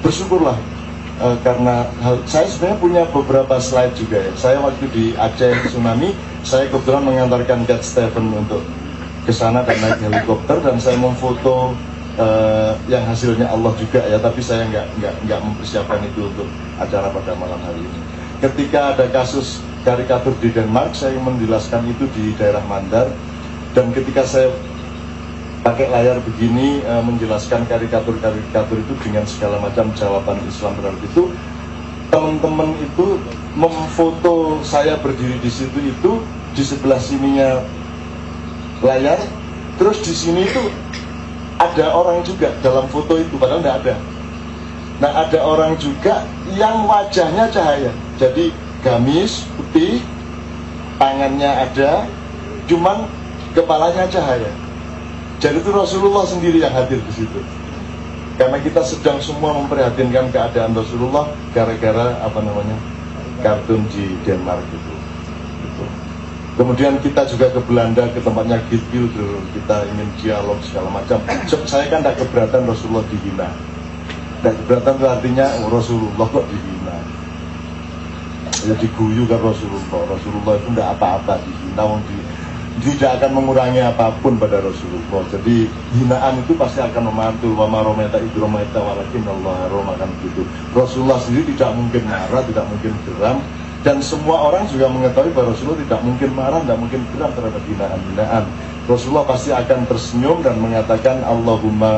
bersyukurlah karena saya sebenarnya punya beberapa slide juga ya. Saya waktu di Aceh tsunami, saya kebetulan mengantarkan Cat Stephen untuk ke sana dan naik helikopter, dan saya memfoto yang hasilnya Allah juga ya, tapi saya nggak mempersiapkan itu untuk acara pada malam hari ini. Ketika ada kasus karikatur di Denmark, saya menjelaskan itu di daerah Mandar, dan ketika saya pakai layar begini menjelaskan karikatur-karikatur itu dengan segala macam jawaban Islam terhadap itu, teman-teman itu memfoto saya berdiri di situ, itu di sebelah sininya layar, terus di sini itu ada orang juga dalam foto itu, padahal nggak ada. Nah, ada orang juga yang wajahnya cahaya, jadi gamis putih, tangannya ada, cuman kepalanya cahaya. Jadi itu Rasulullah sendiri yang hadir di situ. Karena kita sedang semua memprihatinkan keadaan Rasulullah gara-gara kartun di Denmark itu. Kemudian kita juga ke Belanda, ke tempatnya Geert Wilders, kita ingin dialog segala macam. Saya kan tidak keberatan Rasulullah dihina. Tidak keberatan itu artinya Rasulullah kok dihina. Ya diguyu kan Rasulullah itu tidak apa-apa dihina, tidak akan mengurangi apapun pada Rasulullah. Jadi hinaan itu pasti akan memantul. Wa ma romaita idh romaita walakin Allah roma, kan begitu. Rasulullah sendiri tidak mungkin marah, tidak mungkin geram. Dan semua orang juga mengetahui bahwa Rasulullah tidak mungkin marah, tidak mungkin geram terhadap hinaan-hinaan. Rasulullah pasti akan tersenyum dan mengatakan Allahumma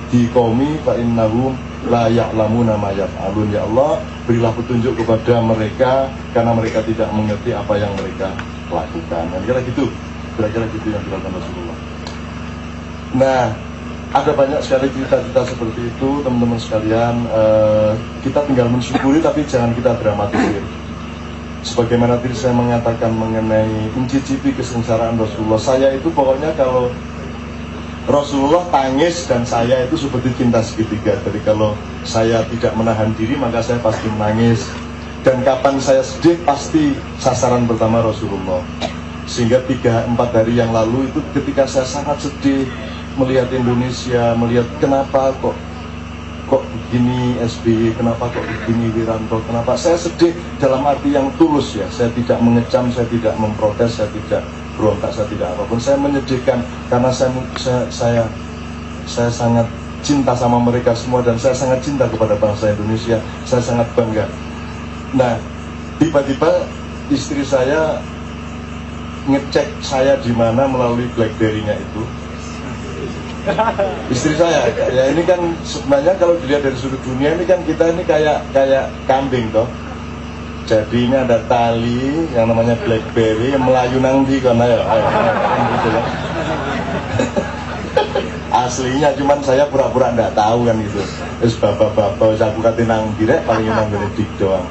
di qaumi fa innahum la ya'lamuna ma yaf'alun. Ya Allah, berilah petunjuk kepada mereka karena mereka tidak mengerti apa yang mereka lakukan. Kira-kira gitu yang dilakukan Rasulullah. Nah, ada banyak sekali cerita-cerita seperti itu, teman-teman sekalian. Kita tinggal mensyukuri, tapi jangan kita dramatisir. Sebagaimana tadi saya mengatakan mengenai mencicipi kesengsaraan Rasulullah, saya itu pokoknya kalau Rasulullah tangis dan saya itu seperti cinta segitiga. Jadi kalau saya tidak menahan diri, maka saya pasti menangis. Dan kapan saya sedih, pasti sasaran pertama Rasulullah. Sehingga 3-4 hari yang lalu itu ketika saya sangat sedih melihat Indonesia, melihat kenapa kok begini SBY, kenapa kok begini Wiranto, kenapa saya sedih dalam arti yang tulus ya. Saya tidak mengecam, saya tidak memprotes, saya tidak berontak, saya tidak apapun. Saya menyedihkan karena saya sangat cinta sama mereka semua, dan saya sangat cinta kepada bangsa Indonesia. Saya sangat bangga. Nah, tiba-tiba istri saya ngecek saya di mana melalui BlackBerry-nya itu. Istri saya, ya ini kan sebenarnya kalau dilihat dari sudut dunia ini kan kita ini kayak kambing toh. Jadi ini ada tali yang namanya BlackBerry yang melayu nangdi kan ayo gitu ya. Aslinya cuman saya pura-pura enggak tahu kan gitu. Terus bapak-bapak aku kate nang direk paling nang Benedik doang.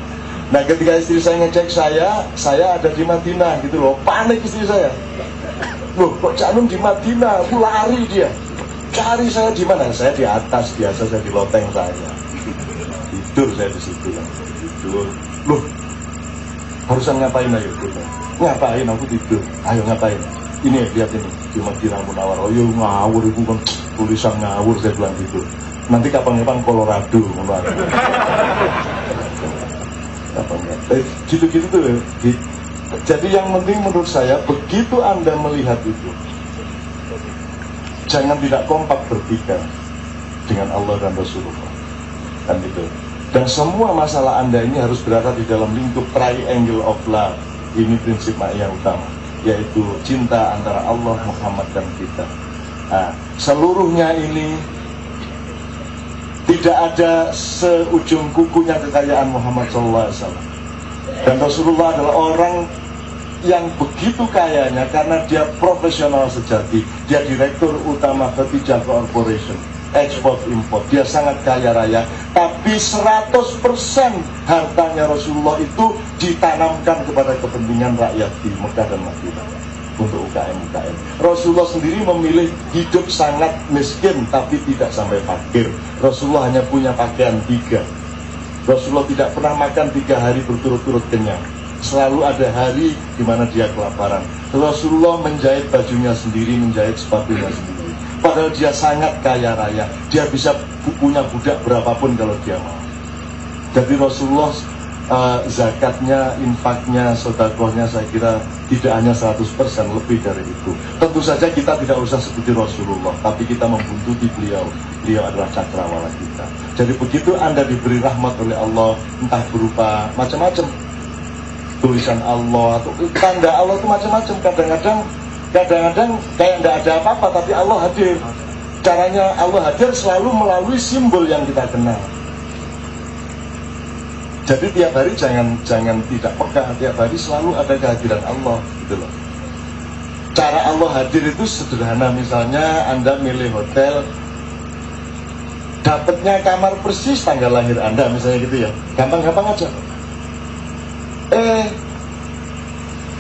Nah, ketika istri saya ngecek saya ada di Madinah gitu loh. Panik istri saya. Loh, kok Cak Nun di Madinah? Aku lari dia. Cari saya di mana? Saya di atas, biasa saya di loteng saya. Tidur saya di situ kan. Tidur. Loh, harusan ngapain ayo? Ngapain? Aku tidur. Ayo ngapain? Ini lihat ini di Madinah Munawwarah. Oh iya ngawur itu kan, tulisan ngawur, saya bilang gitu. Nanti kapan-kapan Colorado. Gitu-gitu tuh. Jadi yang penting menurut saya, begitu Anda melihat itu, jangan tidak kompak bertiga dengan Allah dan Rasulullah, kan gitu. Dan semua masalah Anda ini harus berada di dalam lingkup triangle of love. Ini prinsip yang utama, yaitu cinta antara Allah, Muhammad, dan kita. Nah, seluruhnya ini tidak ada seujung kukunya kekayaan Muhammad SAW. Dan Rasulullah adalah orang yang begitu kayanya karena dia profesional sejati. Dia direktur utama Khatijah Corporation, ekspor impor. Dia sangat kaya raya, tapi 100% hartanya Rasulullah itu ditanamkan kepada kepentingan rakyat di Mekah dan Madinah untuk UKM-UKM. Rasulullah sendiri memilih hidup sangat miskin tapi tidak sampai fakir. Rasulullah hanya punya pakaian 3. Rasulullah tidak pernah makan 3 hari berturut-turut kenyang. Selalu ada hari di mana dia kelaparan. Rasulullah menjahit bajunya sendiri, menjahit sepatunya sendiri. Padahal dia sangat kaya raya, dia bisa punya budak berapapun kalau dia mau. Jadi Rasulullah zakatnya, infaknya, sedekahnya saya kira tidak hanya 100%, lebih dari itu. Tentu saja kita tidak usah seperti Rasulullah, tapi kita membuntuti beliau. Beliau adalah cakrawala kita. Jadi begitu Anda diberi rahmat oleh Allah, entah berupa macam-macam, tulisan Allah atau tanda Allah itu macam-macam. Kadang-kadang kayak nggak ada apa-apa, tapi Allah hadir. Caranya Allah hadir selalu melalui simbol yang kita kenal. Jadi tiap hari jangan tidak peka, tiap hari selalu ada kehadiran Allah, gitu loh. Cara Allah hadir itu sederhana, misalnya Anda milih hotel, dapatnya kamar persis tanggal lahir Anda, misalnya gitu ya, gampang-gampang aja.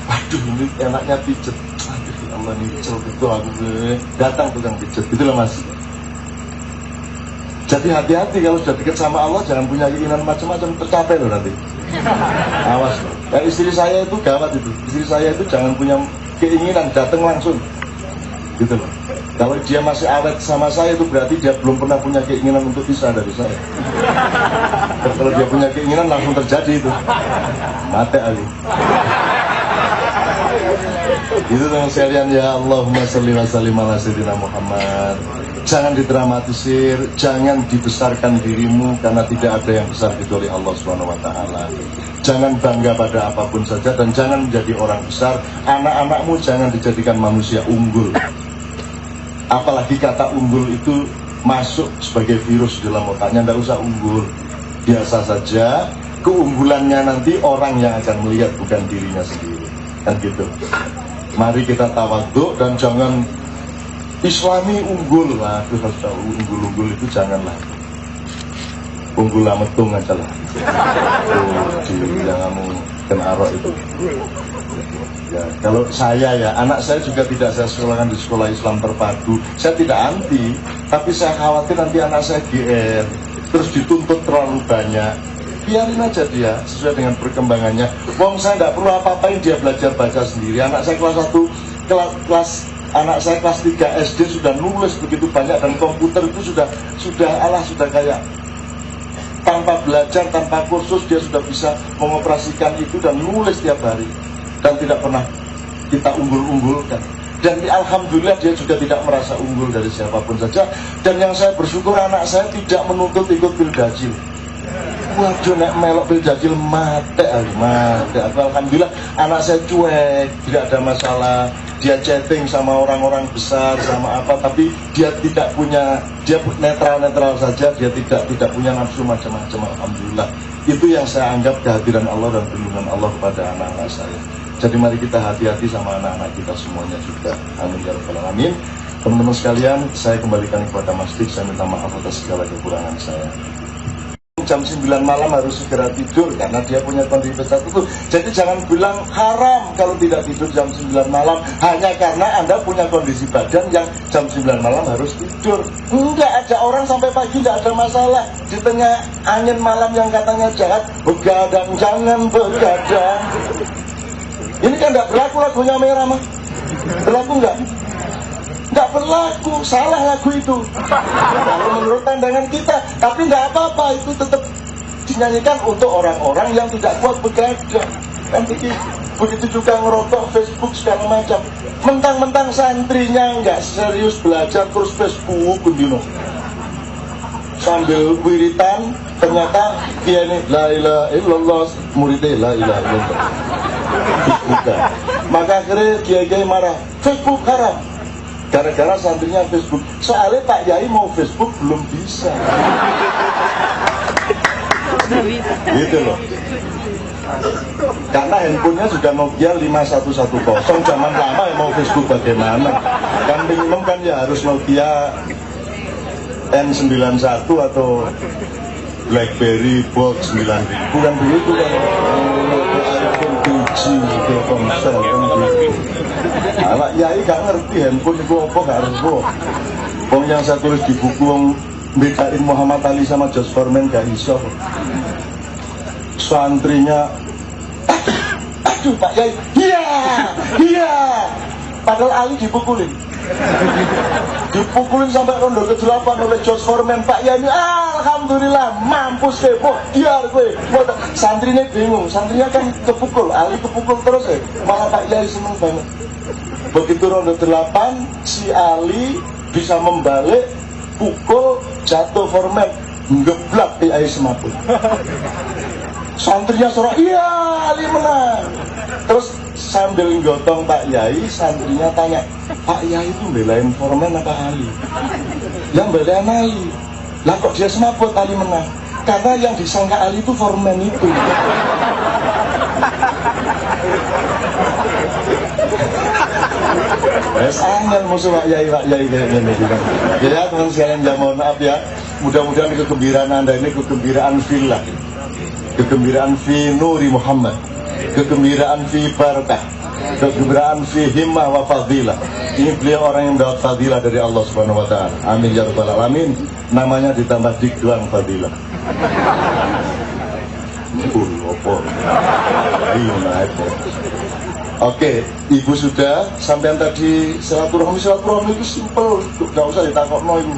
Waduh ini enaknya pijet, aduh ya Allah nih betul aku datang tukang pijet, gitu loh Mas. Jadi hati-hati kalau sudah dekat sama Allah, jangan punya keinginan macam-macam, tercapai loh nanti. Awas loh. Ya, istri saya itu gawat itu. Istri saya itu jangan punya keinginan, datang langsung. Gitu loh. Kalau dia masih awet sama saya itu berarti dia belum pernah punya keinginan untuk pisah dari saya. Dan kalau dia punya keinginan langsung terjadi itu. Mati Ali. Itu teman sekalian, ya Allahumma sholli wa sallim ala sayyidina Muhammad. Jangan didramatisir, jangan dibesarkan dirimu karena tidak ada yang besar kecuali Allah Subhanahu wa taala. Jangan bangga pada apapun saja dan jangan menjadi orang besar. Anak-anakmu jangan dijadikan manusia unggul. Apalagi kata unggul itu masuk sebagai virus dalam otaknya, tidak usah unggul. Biasa saja, keunggulannya nanti orang yang akan melihat, bukan dirinya sendiri. Kan gitu. Mari kita tawadhu dan jangan Islami unggul lah, itu harus tahu unggul-unggul itu janganlah. Unggul metung aja lah. Jangan kamu kena arok itu. Ya, kalau saya ya, anak saya juga tidak saya sekolahkan di sekolah Islam terpadu. Saya tidak anti, tapi saya khawatir nanti anak saya GR, terus dituntut terlalu banyak. Biarin aja dia sesuai dengan perkembangannya. Wong saya tidak perlu apa-apain, dia belajar baca sendiri. Anak saya kelas 1, anak saya kelas 3 SD sudah nulis begitu banyak, dan komputer itu sudah kayak tanpa belajar, tanpa kursus dia sudah bisa mengoperasikan itu dan nulis tiap hari, dan tidak pernah kita unggul-unggulkan. Dan alhamdulillah dia juga tidak merasa unggul dari siapapun saja. Dan yang saya bersyukur, anak saya tidak menuntut ikut Pildajil. Waduh, nek melok Pildajil mate. Alhamdulillah anak saya cuek, tidak ada masalah. Dia chatting sama orang-orang besar, sama apa, tapi dia tidak punya, dia netral saja, dia tidak punya nafsu macam-macam. Alhamdulillah. Itu yang saya anggap kehadiran Allah dan perlindungan Allah kepada anak-anak saya. Jadi mari kita hati-hati sama anak-anak kita semuanya juga. Amin ya rabbal alamin. Teman-teman sekalian, saya kembalikan kepada Mas Dik, saya minta maaf atas segala kekurangan saya. Jam 9 malam harus segera tidur karena dia punya kondisi tertentu. Jadi jangan bilang haram kalau tidak tidur jam 9 malam hanya karena Anda punya kondisi badan yang jam 9 malam harus tidur. Enggak, ada orang sampai pagi tidak ada masalah. Di tengah angin malam yang katanya jahat, begadang, jangan begadang. Ini kan tidak berlaku lagunya Merah mah. Berlaku enggak? Nggak berlaku, salah lagu itu kalau menurut pandangan kita. Tapi nggak apa-apa, itu tetap dinyanyikan untuk orang-orang yang tidak kuat bekerja. Kan begitu juga ngerokok, Facebook segala macam. Mentang-mentang santrinya nggak serius belajar, terus Facebook bendino sambil wiritan, ternyata dia ini la ilaha illallah, muridnya la ilaha illallah. Bukan. Maka akhirnya kiai marah, Facebook haram gara-gara santrinya Facebook. Soalnya Pak Yai mau Facebook belum bisa. Gitu loh. Karena handphonenya sudah Nokia 5110, zaman lama ya, mau Facebook bagaimana? Kan minimum kan ya harus Nokia N91 atau BlackBerry Box 9000 kan begitu kan. iPhone 2G, Telkomsel kan begitu. Anak Yai gak ngerti handphone itu apa, gak ngerti. Wong yang saya tulis di buku, wong bedain Muhammad Ali sama Josh Foreman gak iso. Santrinya, aduh Pak Yai, iya. Padahal Ali dipukulin. Dipukulin sampai rondo ke-8 oleh George Foreman. Pak Yai, alhamdulillah mampus kepo, biar gue. Santrinya bingung, santrinya kan kepukul, Ali kepukul terus ya. Malah Pak Yai seneng banget. Begitu rondo 8, si Ali bisa membalik, pukul, jatuh Foreman, ngeblak Pak Yai semaput. Santrinya sorak, iya Ali menang. Terus sambil gotong Pak Yai, santrinya tanya, Pak Yai itu belain Foreman apa Ali? Yang belain Ali. Lah kok dia semaput Ali menang? Karena yang disangka Ali itu Foreman itu. Angel musuh Pak Yai kayak gini. Ya teman sekalian, ya mohon maaf ya. Mudah-mudahan kegembiraan Anda ini kegembiraan fillah, kegembiraan fi nuri Muhammad, kegembiraan fi barakah, kegembiraan fi himmah wa fadilah. Ini beliau orang yang mendapat fadilah dari Allah Subhanahu wa taala. Amin ya rabbal alamin. Namanya ditambah dik doang fadilah. Oke, Ibu sudah sampean tadi silaturahmi itu simpel, nggak usah ditakokno Ibu.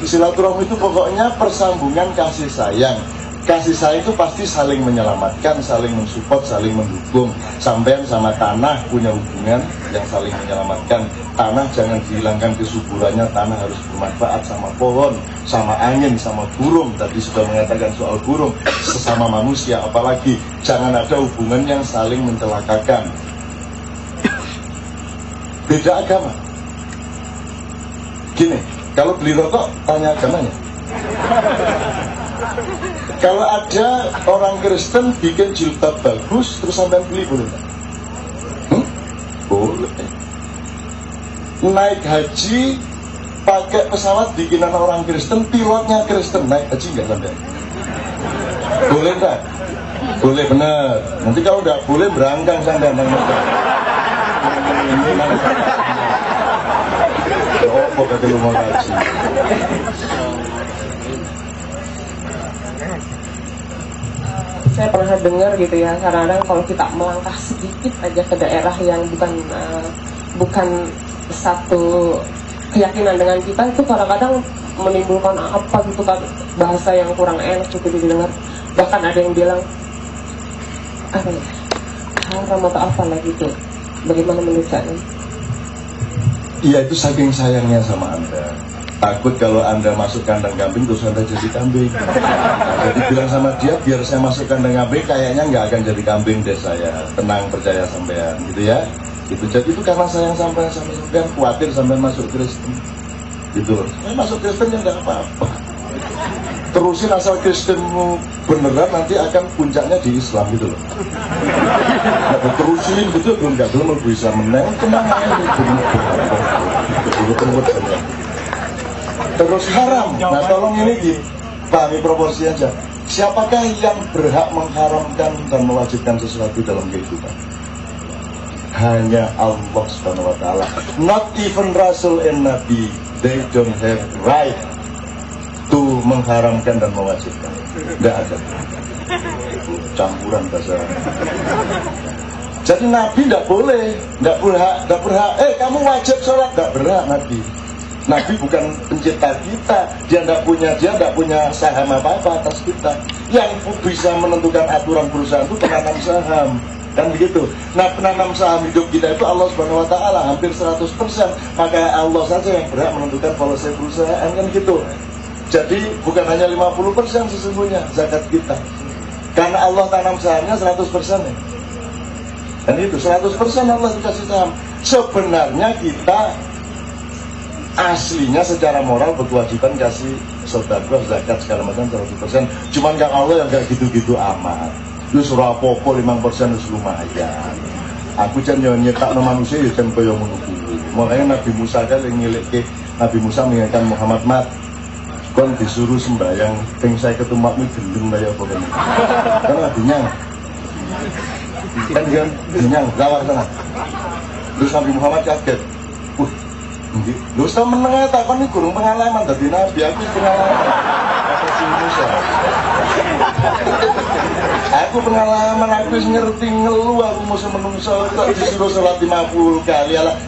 Silaturahmi itu pokoknya persambungan kasih sayang. Kasih sayang itu pasti saling menyelamatkan, saling mensupport, saling mendukung. Sampean sama tanah punya hubungan yang saling menyelamatkan. Tanah jangan dihilangkan kesuburannya, tanah harus bermanfaat sama pohon, sama angin, sama burung. Tadi sudah mengatakan soal burung, sesama manusia apalagi. Jangan ada hubungan yang saling mencelakakan. Beda agama. Gini, kalau beli rokok, tanya agamanya. Kalau ada orang Kristen bikin jilbab bagus, terus sampai beli boleh nggak? Boleh. Naik haji pakai pesawat bikinan orang Kristen, pilotnya Kristen, naik haji nggak sampai? Boleh nggak? Boleh, benar. Nanti kalau nggak boleh berangkang sampai apa kata lu mau haji? Saya pernah dengar gitu ya, kadang-kadang kalau kita melangkah sedikit aja ke daerah yang bukan satu keyakinan dengan kita, itu kadang-kadang menimbulkan apa gitu kan, bahasa yang kurang enak gitu didengar. Bahkan ada yang bilang apa ya, haram atau apa lah gitu. Bagaimana menurut Anda? Iya, itu saking sayangnya sama Anda. Takut kalau Anda masuk kandang kambing terus Anda jadi kambing. Jadi bilang sama dia, biar saya masuk kandang kambing, kayaknya nggak akan jadi kambing deh saya. Tenang, percaya sampean, gitu ya. Itu jadi itu karena sayang sampean, khawatir sampean masuk Kristen. Gitu loh. Saya masuk Kristen ya nggak apa-apa. Terusin asal Kristenmu beneran, nanti akan puncaknya di Islam gitu loh. Nggak terusin gitu, belum bisa menang, tenang aja. Terus haram. Nah tolong ini dipahami proporsi aja. Siapakah yang berhak mengharamkan dan mewajibkan sesuatu dalam kehidupan? Hanya Allah Subhanahu wa taala. Not even Rasul and Nabi, they don't have right to mengharamkan dan mewajibkan. Tidak ada. Campuran bahasa. Jadi Nabi tidak boleh, tidak berhak. Kamu wajib sholat, tidak berhak Nabi. Nabi bukan pencipta kita, dia tidak punya saham apa-apa atas kita. Yang bisa menentukan aturan perusahaan itu penanam saham, kan begitu. Nah penanam saham hidup kita itu Allah Subhanahu Wa Taala hampir 100%. Maka Allah saja yang berhak menentukan polisi perusahaan, kan gitu. Jadi bukan hanya 50% sesungguhnya zakat kita, karena Allah tanam sahamnya 100% ya. Dan itu 100% Allah dikasih saham. Sebenarnya kita aslinya secara moral berkewajiban kasih sedekah, zakat segala macam 100%. Cuman kan Allah yang gak gitu-gitu amat. Lu surah popo 5% wis lumayan. Aku jan yo nyetakno manusia yo jan koyo ngono kuwi. Makanya Nabi Musa kan ngilike, Nabi Musa mengingatkan Muhammad mat kon disuruh sembahyang ping 50 umatmu gendeng kaya apa kan. Karena dinyang. Kan dinyang lawar sana. Terus Nabi Muhammad kaget. Lu sama menengah takon ini gurung pengalaman dari Nabi, aku pengalaman kata si Musa. Aku pengalaman, aku ngerti ngeluh, aku musuh menungso kok disuruh sholat 50 kali. Alah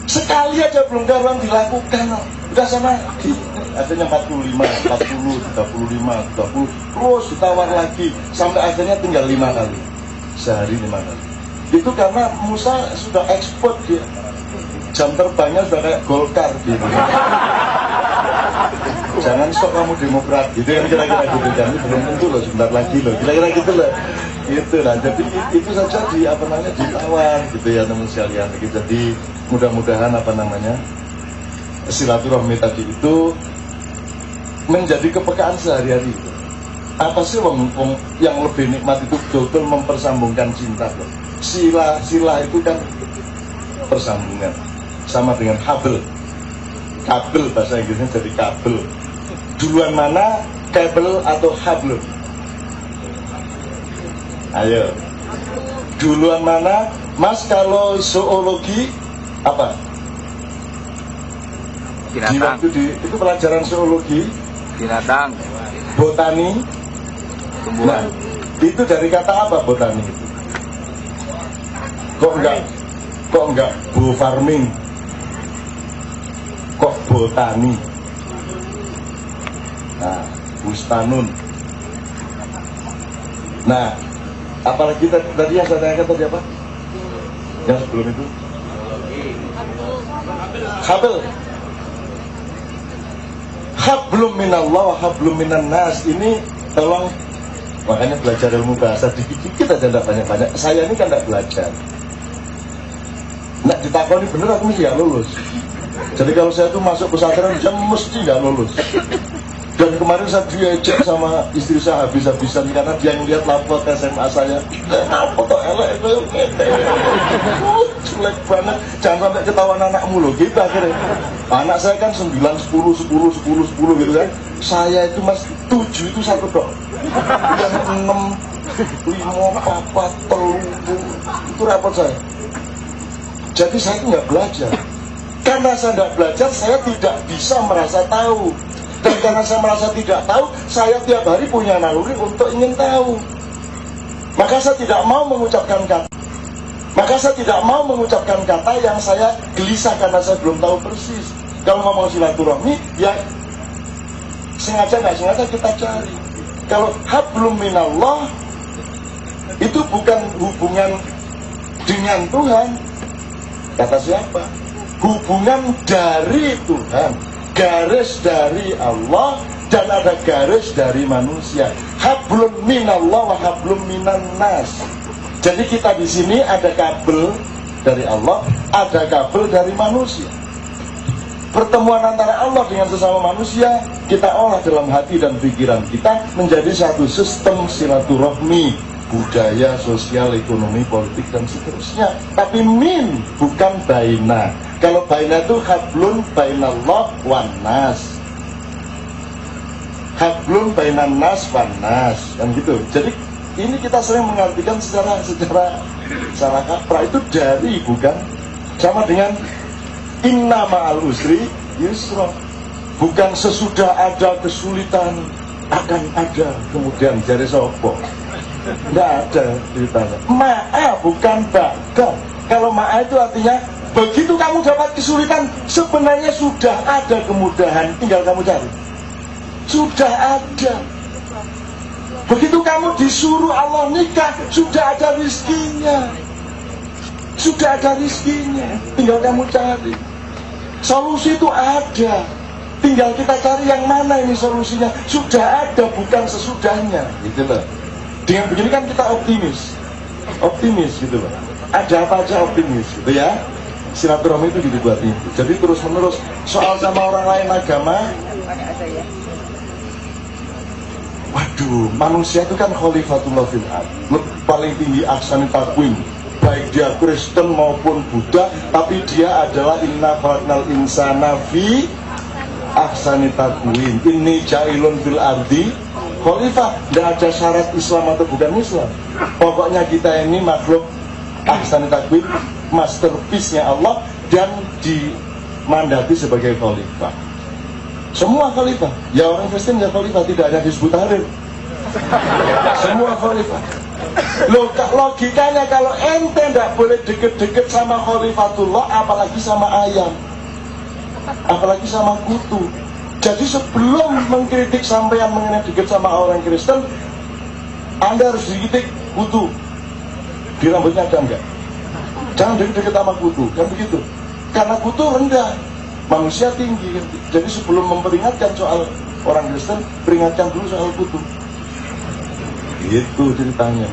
Sekali aja belum karuan dilakukan, udah sana akhirnya 45, 40, 35, 30, terus ditawar lagi sampai akhirnya tinggal 5 kali, sehari 5 kali. Itu karena Musa sudah ekspor dia, jam terbangnya sudah kayak Golkar gitu. Jangan sok kamu Demokrat gitu kan, kira-kira gitu kan, ini belum tentu loh, sebentar lagi loh, kira-kira gitu loh. Gitu lah, jadi itu saja ditawar gitu ya teman sekalian. Jadi mudah-mudahan silaturahmi tadi itu menjadi kepekaan sehari-hari. Apa sih yang lebih nikmat itu betul-betul mempersambungkan cinta loh. Sila itu kan persambungan, sama dengan kabel bahasa Inggrisnya jadi kabel. Duluan mana, kabel atau hablum? Ayo, duluan mana? Mas kalau zoologi apa? Binatang. Itu pelajaran zoologi. Binatang. Botani. Tumbuhan. Nah, itu dari kata apa botani itu? Kok enggak bo farming? Kok botani? Nah, bustanun. Nah, apalagi tadi yang saya tanyakan tadi apa? Yang sebelum itu? Habel. Hablum minallah wa hablum minan nas. Ini tolong, makanya belajar ilmu bahasa dikit-dikit aja, tidak banyak-banyak. Saya ini kan tidak belajar. Nah, ditakoni bener aku mesti nggak lulus. Jadi kalau saya tuh masuk pesantren, saya mesti nggak lulus. Dan kemarin saya diajak sama istri saya habis-habisan karena dia ngeliat lapor SMA saya. Apa tuh elek itu? Jelek banget. Jangan sampai ketahuan anakmu loh. Gitu akhirnya. Anak saya kan 9, 10, 10, 10, 10 gitu kan. Saya itu mas 7 itu satu dok. Yang 6, 5, 4, 3 itu rapor saya. Jadi saya itu nggak belajar. Karena saya nggak belajar, saya tidak bisa merasa tahu. Dan karena saya merasa tidak tahu, saya tiap hari punya naluri untuk ingin tahu. Maka saya tidak mau mengucapkan kata yang saya gelisah karena saya belum tahu persis. Kalau ngomong silaturahmi, ya sengaja nggak sengaja kita cari. Kalau hablum minallah, itu bukan hubungan dengan Tuhan. Kata siapa? Hubungan dari Tuhan. Garis dari Allah dan ada garis dari manusia. Hablum minallah wa hablum minan nas. Jadi kita di sini ada kabel dari Allah, ada kabel dari manusia. Pertemuan antara Allah dengan sesama manusia kita olah dalam hati dan pikiran kita menjadi satu sistem silaturahmi, budaya, sosial, ekonomi, politik dan seterusnya. Tapi min, bukan baina. Kalau baina itu hablun bainallah wan nas. Hablun bainan nas wan nas, kan gitu. Jadi ini kita sering mengartikan secara salah kaprah, itu dari, bukan. Sama dengan inna ma'al usri yusra. Bukan sesudah ada kesulitan akan ada kemudian jari sopo. Tidak ada ceritanya. Ma'a bukan ba'da. Kalau ma'a itu artinya begitu kamu dapat kesulitan, sebenarnya sudah ada kemudahan, tinggal kamu cari. Sudah ada. Begitu kamu disuruh Allah nikah, sudah ada rizkinya. Sudah ada rizkinya, tinggal kamu cari. Solusi itu ada, tinggal kita cari yang mana ini solusinya. Sudah ada, bukan sesudahnya. Gitu loh. Dengan begini kan kita optimis gitu loh. Ada apa aja optimis gitu ya. Silaturahmi itu gitu buat itu. Jadi terus menerus soal sama orang lain agama. Waduh, manusia itu kan khalifatullah fil ard. Paling tinggi aksani takwim. Baik dia Kristen maupun Buddha, tapi dia adalah inna khalaqnal insana fi ahsani takwim. Ini jailun fil ardi khalifah. Tidak ada syarat Islam atau bukan Islam. Pokoknya kita ini makhluk ahsani takwim, masterpiece-nya Allah, dan dimandati sebagai khalifah. Semua khalifah. Ya orang Kristen ya khalifah, tidak hanya Hizbut Tahrir. Semua khalifah. Loh, logikanya kalau ente nggak boleh deket-deket sama Khalifatullah, apalagi sama ayam, apalagi sama kutu. Jadi sebelum mengkritik sampean mengenai deket sama orang Kristen, Anda harus dikritik kutu. Di rambutnya ada enggak? Jangan deket-deket sama kutu, kan begitu. Karena kutu rendah, manusia tinggi. Jadi sebelum memperingatkan soal orang Kristen, peringatkan dulu soal kutu. Itu ceritanya.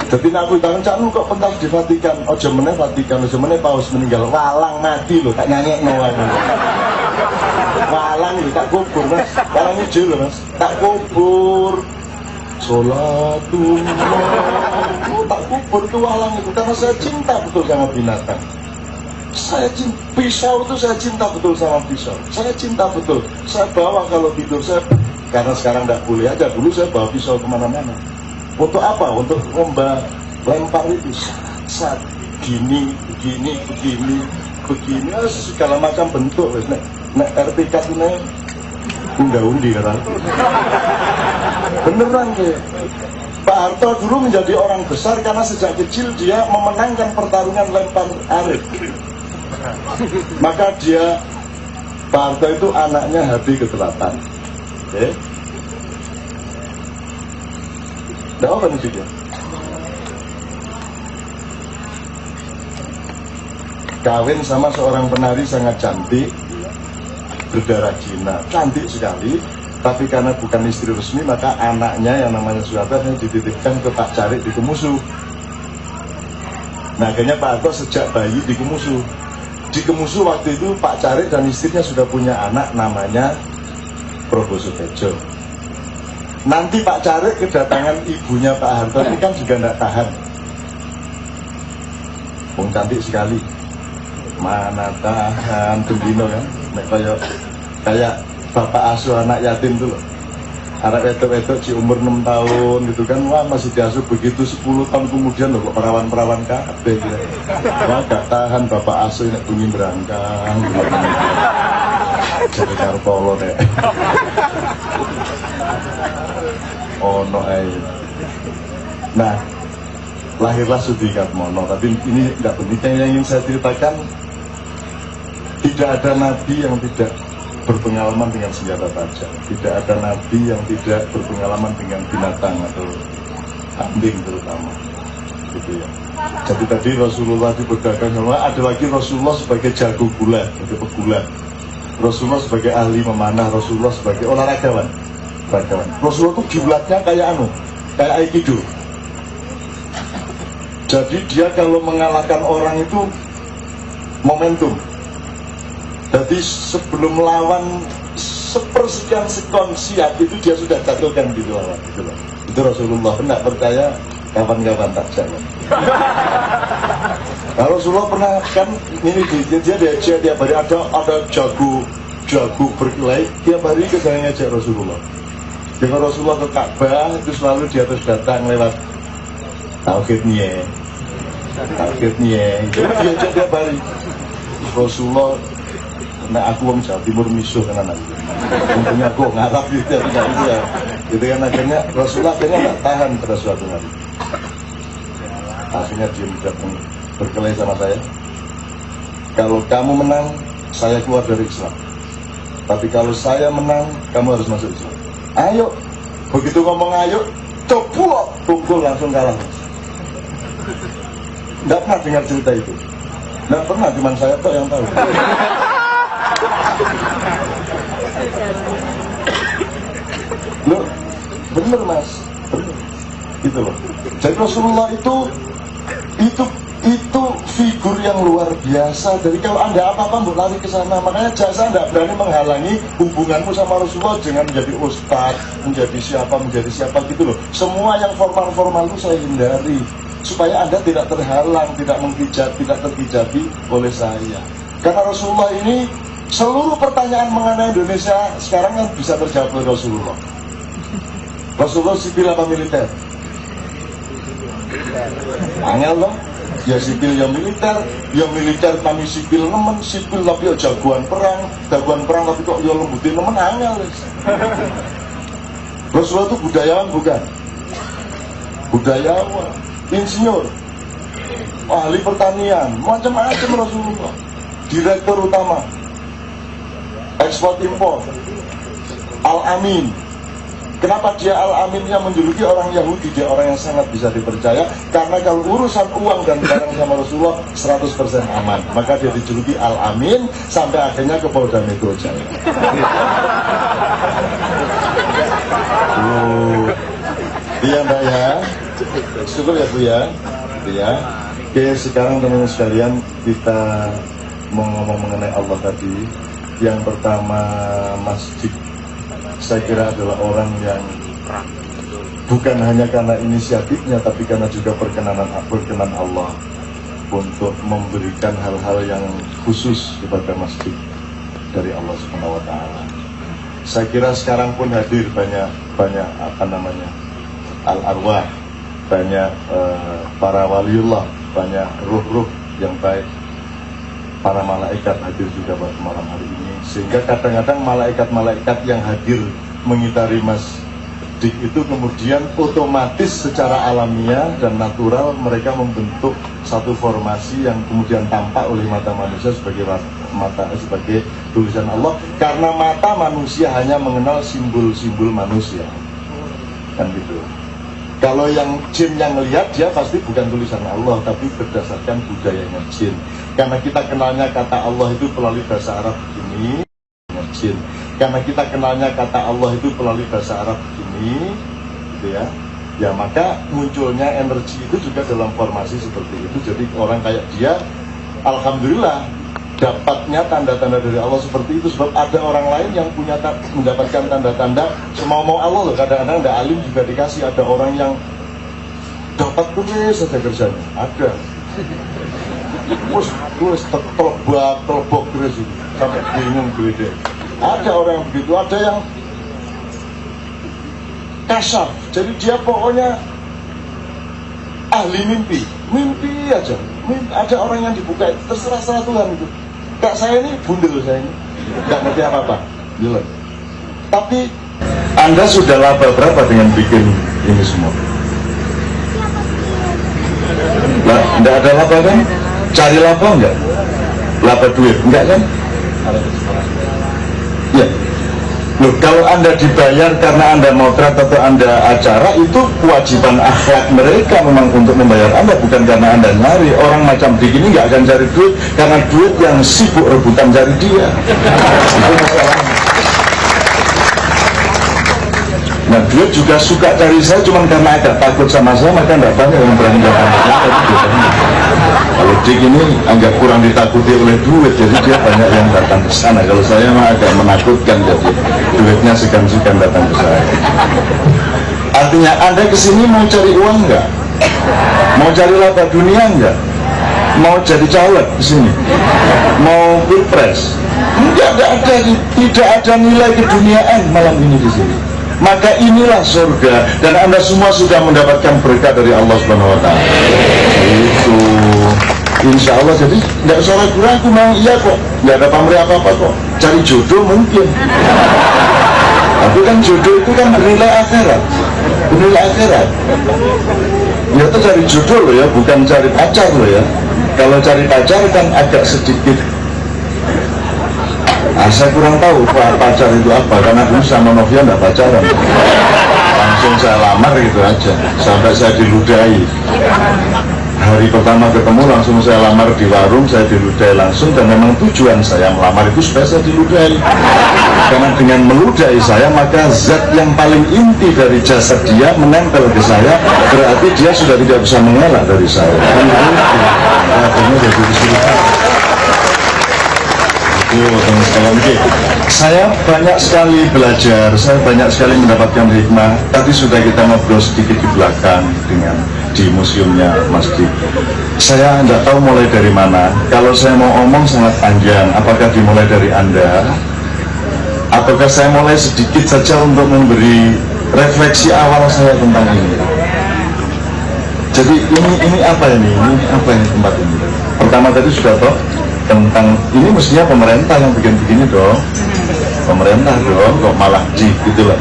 Jadi aku tangan caknu kok pentas di Vatikan. Ojo meneh Vatikan, ojo meneh Paus meninggal. Walang mati loh, tak nyanyi noan. Walang itu tak kubur mas. Walang hijau loh mas. Tak kubur. Sholatullah. Tak kubur itu walang itu karena saya cinta betul sama binatang. Saya cinta pisau itu, saya cinta betul sama pisau. Saya cinta betul. Saya bawa kalau tidur saya. Karena sekarang tidak boleh aja, dulu saya bawa pisau kemana-mana. Untuk apa? Untuk lomba lempar itu. Saat gini, begini, segala macam bentuk. Nek RPK itu nek unda-undi kan. Beneran deh. Pak Harto dulu menjadi orang besar karena sejak kecil dia memenangkan pertarungan lempar arit. Maka dia, Pak Harto itu anaknya Hadi ke-8. Oke. Tidak apa nih dia? Kawin sama seorang penari sangat cantik, berdarah Cina, cantik sekali. Tapi karena bukan istri resmi, maka anaknya yang namanya Suhata dititipkan ke Pak Carik di Kemusu. Nah akhirnya Pak Harto sejak bayi di Kemusu. Di Kemusu waktu itu Pak Carik dan istrinya sudah punya anak namanya Proboso Tejo. Nanti Pak Carik kedatangan ibunya Pak Harto ini kan juga tidak tahan. Wong cantik sekali. Mana tahan Tundino kan? Kayak bapak asuh anak yatim tuh loh. Anak wedok-wedok di umur 6 tahun gitu kan, wah masih diasuh begitu 10 tahun kemudian loh perawan-perawan kabeh gitu. Wah gak tahan bapak asuh ini bunyi berangkang gitu. Jadi karpolo deh. Oh no Nah, lahirlah Sudikatmono. Tapi ini tidak penting. Yang ingin saya ceritakan, tidak ada nabi yang tidak berpengalaman dengan senjata tajam. Tidak ada nabi yang tidak berpengalaman dengan binatang atau kambing terutama. Gitu ya. Jadi tadi Rasulullah dibedakan sama ada lagi Rasulullah sebagai jago gulat, sebagai pegulat. Rasulullah sebagai ahli memanah, Rasulullah sebagai olahragawan. Rasulullah itu gulatnya kayak kayak aikido. Jadi dia kalau mengalahkan orang itu momentum. Jadi sebelum lawan sepersekian sekon siap itu dia sudah jatuhkan di lawan. Itu Rasulullah. Tidak percaya kapan-kapan tak jalan. Nah, Rasulullah pernah kan ini dia tiap hari ada jago berkelahi tiap hari ke sana ngajak Rasulullah. Dengan Rasulullah ke Ka'bah itu selalu dia terus datang lewat tauhidnya. Dia ajak tiap hari. Rasulullah, nah aku orang Jawa Timur misuh kan anak. Untungnya aku ngarap gitu ya, tidak itu ya. Gitu kan akhirnya Rasulullah nggak tahan pada suatu hari. Akhirnya dia datang berkelahi sama saya. Kalau kamu menang, saya keluar dari Islam. Tapi kalau saya menang, kamu harus masuk Islam. Ayo, begitu ngomong ayo, coba pukul langsung kalah. Nggak pernah dengar cerita itu. Nggak pernah, cuma saya kok yang tahu. Loh, bener mas, bener. Gitu loh. Jadi Rasulullah itu figur yang luar biasa. Jadi kalau anda apa-apa mau lari ke sana, makanya jasa anda berani menghalangi hubunganmu sama Rasulullah dengan menjadi ustadz, menjadi siapa gitu loh. Semua yang formal-formal itu saya hindari supaya anda tidak terhalang, tidak terhijabi oleh saya. Karena Rasulullah ini seluruh pertanyaan mengenai Indonesia sekarang kan bisa terjawab oleh Rasulullah. Rasulullah sipil apa militer? Angel loh. Ya sipil ya militer kami sipil nemen, sipil tapi ya jagoan perang tapi kok ya lembutin nemen angel. Rasulullah itu budayawan bukan? budayawan, insinyur, ahli pertanian, macam-macam Rasulullah, direktur utama, ekspor impor, Al-Amin. Kenapa dia Al-Amin yang menjuluki orang Yahudi? Dia orang yang sangat bisa dipercaya, karena kalau urusan uang dan barang sama Rasulullah 100% aman. Maka dia dijuluki Al-Amin sampai akhirnya ke Polda Metro Jaya. Iya Mbak ya, syukur ya Bu ya. Ya. Oke, sekarang teman-teman sekalian, kita mau ngomong mengenai Allah tadi. Yang pertama, masjid saya kira adalah orang yang bukan hanya karena inisiatifnya, tapi karena juga perkenan Allah untuk memberikan hal-hal yang khusus kepada masjid dari Allah Subhanahu wa Ta'ala. Saya kira sekarang pun hadir banyak al-arwah, banyak para waliullah, banyak ruh-ruh yang baik, para malaikat hadir juga pada malam hari ini. Sehingga kadang-kadang malaikat-malaikat yang hadir mengitari masjid itu kemudian otomatis secara alamiah dan natural mereka membentuk satu formasi yang kemudian tampak oleh mata manusia sebagai tulisan Allah, karena mata manusia hanya mengenal simbol-simbol manusia, kan gitu. Kalau yang jin yang melihat, dia pasti bukan tulisan Allah, tapi berdasarkan budayanya jin. Karena kita kenalnya kata Allah itu melalui bahasa Arab begini, jin. Karena kita kenalnya kata Allah itu melalui bahasa Arab begini, gitu ya. Ya maka munculnya energi itu juga dalam formasi seperti itu. Jadi orang kayak dia, alhamdulillah dapatnya tanda-tanda dari Allah seperti itu. Sebab ada orang lain yang mendapatkan tanda-tanda semau-mau Allah loh. Kadang-kadang ada alim juga dikasih. Ada orang yang dapat terus saja kerjanya, ada terus telbok terus itu sampai bingung gede. Ada orang yang begitu, ada yang kasar, jadi dia pokoknya ahli mimpi aja. Ada orang yang dibuka, terserah Tuhan itu. Kak saya ini bundel, saya ini nggak ngerti apa-apa, jelas. Tapi Anda sudah laba berapa dengan bikin ini semua? Lah, nggak ada laba kan? Cari laba enggak? Laba duit, enggak kan? Ya. Loh, kalau Anda dibayar karena Anda motret atau Anda acara, itu kewajiban akhlak mereka memang untuk membayar Anda, bukan karena Anda nyari. Orang macam begini nggak akan cari duit, karena duit yang sibuk rebutan cari dia. Itu masalahnya. Nah, duit juga suka cari saya cuma karena agak takut sama saya, maka nggak banyak yang berani datang ke saya. Kalau Dik ini agak kurang ditakuti oleh duit, jadi dia banyak yang datang ke sana. Kalau saya mah agak menakutkan, jadi duitnya segan-segan datang ke saya. Artinya Anda kesini mau cari uang nggak? Mau cari laba dunia nggak? Mau jadi caleg kesini? Mau pilpres? Enggak ada, tidak ada nilai keduniaan malam ini di sini. Maka inilah surga, dan Anda semua sudah mendapatkan berkah dari Allah Subhanahu wa Ta'ala. Itu insya Allah, jadi tidak usah ragu-ragu, mau iya kok, nggak ada pamrih apa-apa kok. Cari jodoh mungkin, tapi kan jodoh itu kan bernilai akhirat, bernilai akhirat. Ya itu cari jodoh loh ya, bukan cari pacar loh ya. Kalau cari pacar kan agak sedikit, saya kurang tahu pacar itu apa, karena dulu sama Novia nggak pacaran, langsung saya lamar gitu aja, sampai saya diludahi. Hari pertama ketemu langsung saya lamar di warung, saya diludahi langsung, dan memang tujuan saya melamar itu supaya saya diludahi. Karena dengan meludahi saya, maka zat yang paling inti dari jasad dia menempel ke saya, berarti dia sudah tidak bisa mengelak dari saya. Kan itu akhirnya jadi kesulitan. Saya banyak sekali belajar, saya banyak sekali mendapatkan hikmah. Tadi sudah kita ngobrol sedikit di belakang di museumnya masjid. Saya nggak tahu mulai dari mana. Kalau saya mau omong sangat panjang. Apakah dimulai dari Anda? Ataukah saya mulai sedikit saja untuk memberi refleksi awal saya tentang ini? Jadi ini apa ini? Ini apa ini tempat ini? Pertama tadi sudah tahu tentang ini, mestinya pemerintah yang bikin begini dong, pemerintah dong, kok malah gitu loh.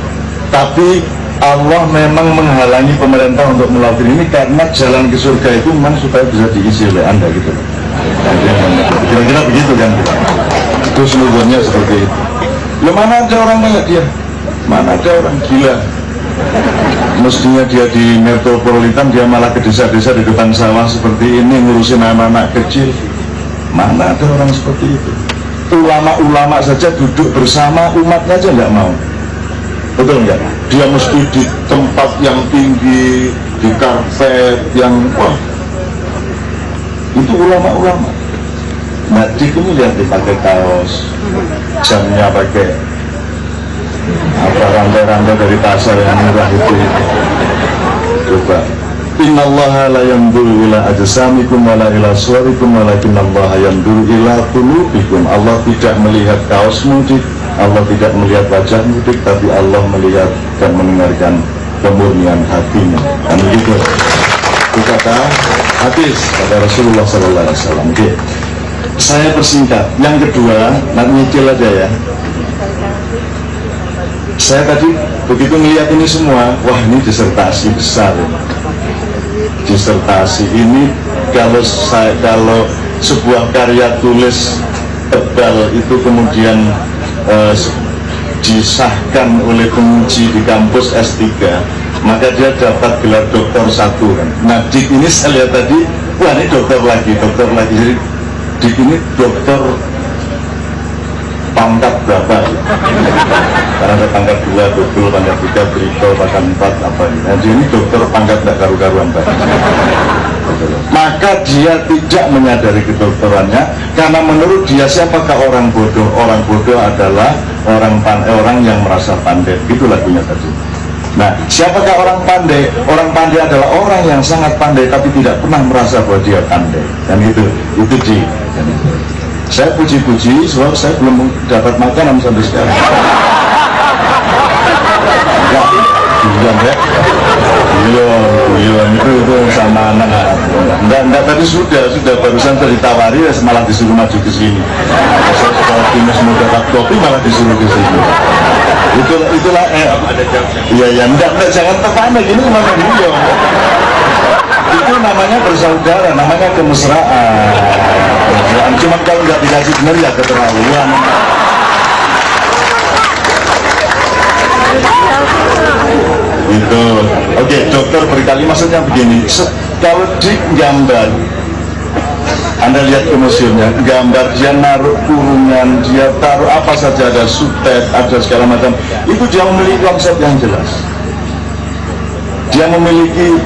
Tapi Allah memang menghalangi pemerintah untuk melakukan ini karena jalan ke surga itu memang supaya bisa diisi oleh Anda gitu. Kira-kira begitu kan? Itu seluruhnya seperti itu. Ya mana ada orang kayak dia? Mana ada orang gila? Mestinya dia di metropolitan, dia malah ke desa-desa di depan sawah seperti ini ngurusin anak-anak kecil. Mana ada orang seperti itu? Ulama-ulama saja duduk bersama umatnya aja nggak mau. Betul nggak? Dia mesti di tempat yang tinggi, di karpet yang wah. Itu ulama-ulama. Nah, di sini lihat dipakai kaos, jamnya pakai apa rantai-rantai dari pasar yang murah itu. Coba. Innallaha la yanzuru ila ajsamikum wa la ila suwarikum walakinallaha yanzuru ila qulubikum. Allah tidak melihat kaosmu, Allah tidak melihat wajahmu, tapi Allah melihat dan mendengarkan kemurnian hatimu. Kan begitu. Itu kata hadis kata Rasulullah SAW. Oke. Saya persingkat. Yang kedua, nanti nyicil aja ya. Saya tadi begitu melihat ini semua, wah ini disertasi besar. Disertasi ini kalau sebuah karya tulis tebal itu kemudian disahkan oleh penguji di kampus S3, maka dia dapat gelar doktor 1 kan. Nah Dik ini saya lihat tadi, wah ini dokter lagi. Jadi Dik ini dokter pangkat berapa ya? Karena ada pangkat 2, betul, pangkat 3, berikut, pangkat 4, apa ini. Nah dia ini dokter pangkat gak karu-karuan Pak. Maka dia tidak menyadari kedokterannya karena menurut dia siapakah orang bodoh? Orang bodoh adalah orang yang merasa pandai. Itu lagunya tadi. Nah, siapakah orang pandai? Orang pandai adalah orang yang sangat pandai tapi tidak pernah merasa bahwa dia pandai. Dan itu di. Saya puji-puji sebab saya belum dapat makanan sampai sekarang. Guyon itu sama anak. Enggak tadi sudah barusan ditawari malah disuruh maju ke sini. Saya sekolah timnas muda tak kopi malah disuruh ke sini. Itulah iya enggak jangan terpana gini namanya guyon. Itu namanya bersaudara, namanya kemesraan. Cuma kalau nggak dikasih benar ya keterlaluan. Itu oke, dokter berkali maksudnya begini. Kalau di gambar Anda lihat ke museumnya, gambar dia naruh kurungan, dia taruh apa saja, ada sutet, ada segala macam. Itu dia memiliki konsep yang jelas. Dia memiliki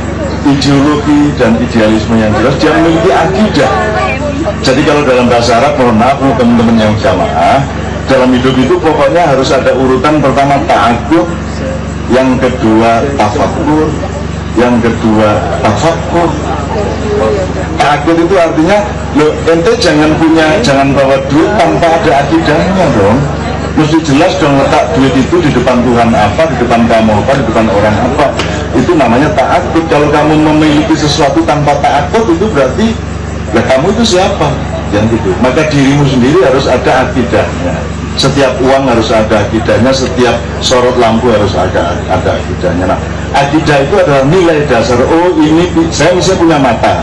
ideologi dan idealisme yang jelas. Dia memiliki akidah. Jadi kalau dalam bahasa Arab, mohon maaf teman-teman yang jamaah, dalam hidup itu pokoknya harus ada urutan. Pertama ta'aqqub, yang kedua tafakkur, yang kedua tafakur. Ta'aqqub itu artinya, lo ente jangan bawa duit tanpa ada akidahnya dong. Mesti jelas dong letak duit itu di depan Tuhan apa, di depan kamu apa, di depan orang apa. Itu namanya ta'aqqub. Kalau kamu memiliki sesuatu tanpa ta'aqqub, itu berarti ya kamu itu siapa? Yang gitu. Maka dirimu sendiri harus ada akidahnya. Setiap uang harus ada akidahnya, setiap sorot lampu harus ada akidahnya. Nah, akidah itu adalah nilai dasar. Oh ini saya misalnya punya mata.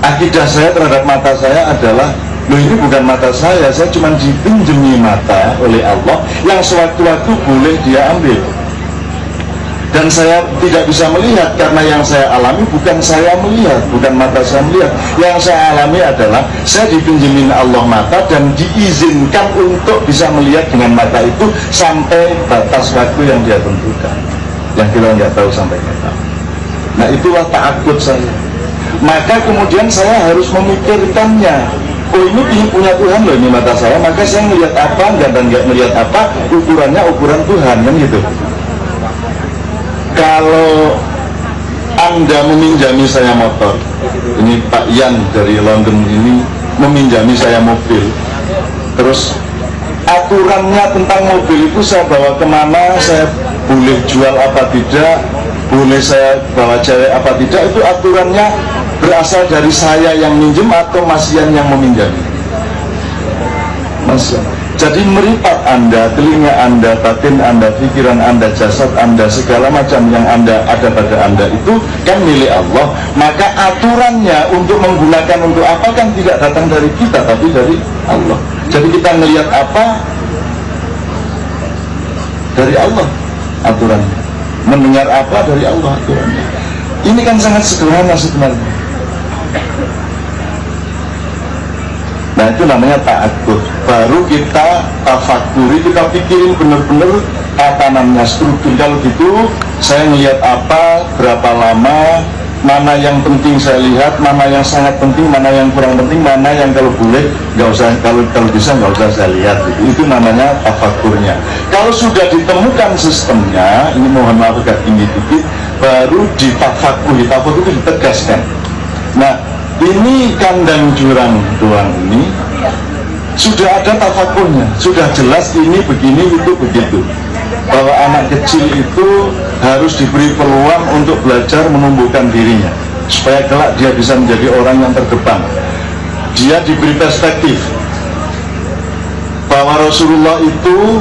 Akidah saya terhadap mata saya adalah, loh ini bukan mata saya cuma dipinjemi mata oleh Allah yang sewaktu-waktu boleh dia ambil. Dan saya tidak bisa melihat karena yang saya alami bukan saya melihat, bukan mata saya melihat. Yang saya alami adalah saya dipinjemin Allah mata dan diizinkan untuk bisa melihat dengan mata itu sampai batas waktu yang dia tentukan, yang kita nggak tahu sampai kapan. Nah itulah ta'aqqub saya. Maka kemudian saya harus memikirkannya. Oh ini punya Tuhan loh, ini mata saya, maka saya melihat apa dan nggak melihat apa, ukurannya ukuran Tuhan, kan gitu. Kalau Anda meminjami saya motor, ini Pak Yan dari London ini meminjami saya mobil, terus aturannya tentang mobil itu saya bawa kemana, saya boleh jual apa tidak, boleh saya bawa cewek apa tidak, itu aturannya berasal dari saya yang minjem atau Mas Yan yang meminjami. Mas, Jadi meripat Anda, telinga Anda, batin Anda, pikiran Anda, jasad Anda, segala macam yang Anda ada pada Anda itu kan milik Allah. Maka aturannya untuk menggunakan untuk apa kan tidak datang dari kita, tapi dari Allah. Jadi kita melihat apa dari Allah aturannya, mendengar apa dari Allah aturannya. Ini kan sangat sederhana sebenarnya. Nah itu namanya ta'akud. Baru kita tafakuri, kita pikirin benar-benar tatanannya, struktur. Kalau gitu saya melihat apa, berapa lama, mana yang penting saya lihat, mana yang sangat penting, mana yang kurang penting, mana yang kalau boleh nggak usah, kalau bisa nggak usah saya lihat. Itu namanya tafakurnya. Kalau sudah ditemukan sistemnya, ini mohon maaf agak tinggi dikit, baru ditafakuri. Tafakur itu ditegaskan. Nah ini kandang jurang doang ini sudah ada tafakurnya, sudah jelas ini begini, itu begitu. Bahwa anak kecil itu harus diberi peluang untuk belajar menumbuhkan dirinya, supaya kelak dia bisa menjadi orang yang terdepan. Dia diberi perspektif bahwa Rasulullah itu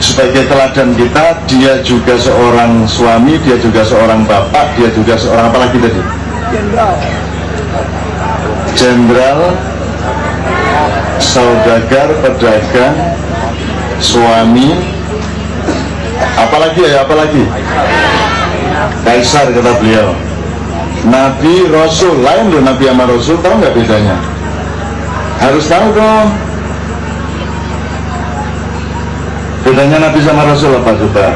sebagai teladan kita, dia juga seorang suami, dia juga seorang bapak, dia juga seorang apa lagi tadi? Jenderal, saudagar, pedagang, suami, apalagi ya, apalagi kaisar kata beliau. Nabi, Rasul, lain loh Nabi sama Rasul, tahu nggak bedanya? Harus tahu dong. Bedanya Nabi sama Rasul apa coba?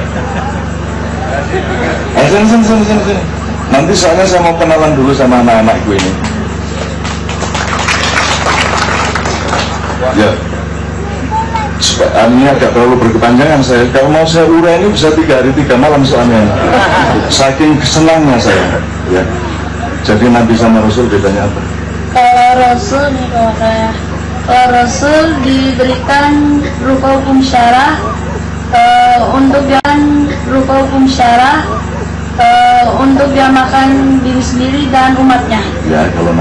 Sini. Nanti soalnya saya mau kenalan dulu sama anak-anakku ini. Ya, ini agak terlalu berkepanjangan saya. Kalau mau saya urai ini bisa 3 hari 3 malam soalnya. Saking senangnya saya. Ya. Jadi Nabi sama Rasul bedanya apa? Kalau Rasul nih, kalau Rasul diberikan berupa hukum syarah, untuk yang berupa hukum syarah, untuk dia makan diri sendiri dan umatnya. Ya, kalau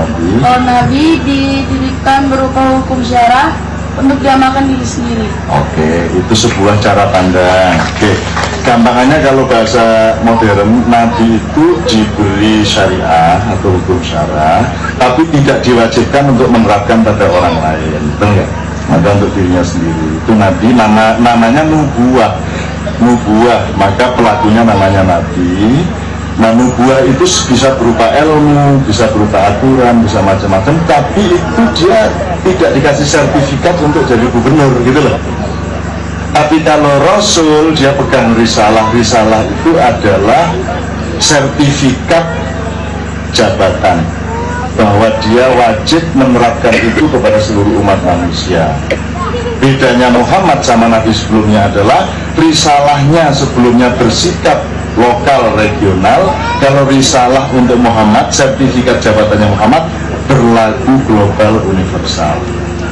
Nabi diberikan berupa hukum syarah untuk dia makan diri sendiri. Oke, itu sebuah cara pandang. Oke, gampangannya kalau bahasa modern, Nabi itu diberi syariah atau hukum syarah, tapi tidak diwajibkan untuk menerapkan pada orang lain, betul nggak? Maka untuk dirinya sendiri. Itu Nabi, namanya nubuah, maka pelakunya namanya Nabi. Nah, nubuah itu bisa berupa ilmu, bisa berupa aturan, bisa macam-macam, tapi itu dia tidak dikasih sertifikat untuk jadi gubernur gitu loh. Tapi kalau Rasul, dia pegang risalah itu adalah sertifikat jabatan, bahwa dia wajib menerapkan itu kepada seluruh umat manusia. Bedanya Muhammad sama Nabi sebelumnya adalah risalahnya sebelumnya bersikap lokal regional. Kalau risalah untuk Muhammad, sertifikat jabatannya Muhammad berlaku global universal.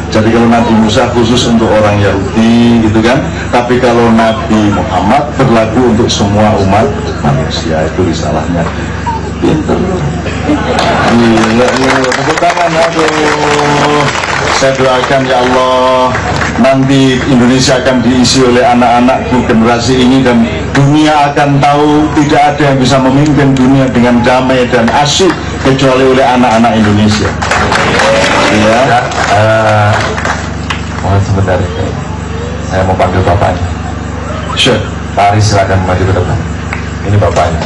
Jadi kalau Nabi Musa khusus untuk orang Yahudi gitu kan, tapi kalau Nabi Muhammad berlaku untuk semua umat manusia. Itu risalahnya. Pinter loh. Gila, tepuk tangan, aduh. Saya doakan ya Allah, nanti Indonesia akan diisi oleh anak-anakku generasi ini, dan dunia akan tahu tidak ada yang bisa memimpin dunia dengan damai dan asyik kecuali oleh anak-anak Indonesia. Ya, mohon sebentar, saya mau panggil bapaknya. Sure. Pak Aris, silakan maju ke depan. Ini bapaknya.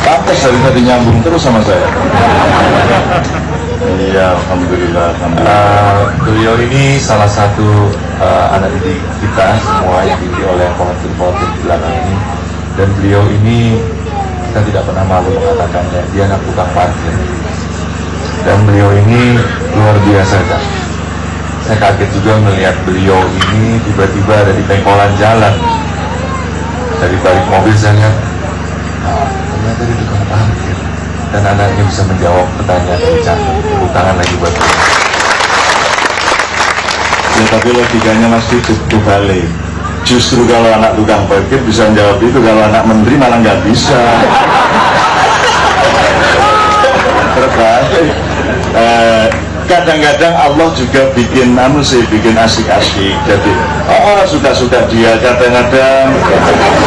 Pantas dari tadi nyambung terus sama saya. Iya, alhamdulillah. Beliau ini salah satu anak didik kita semua yang dididik oleh pengasuh-pengasuh di belakang ini, dan beliau ini kita tidak pernah malu mengatakannya, dia anak tukang parkir, dan beliau ini luar biasa kan. Saya kaget juga melihat beliau ini tiba-tiba ada di pengkolan jalan, dari balik mobil saya lihat, ternyata dia tukang parkir. Dan anaknya bisa menjawab pertanyaan dari cantik. Tepuk tangan lagi buat dia. Ya, tapi logikanya masih terbalik. Justru kalau anak tukang parkir bisa menjawab itu, kalau anak menteri malah nggak bisa. Terbalik. kadang-kadang Allah juga bikin bikin asik-asik. Jadi suka-suka dia, kadang-kadang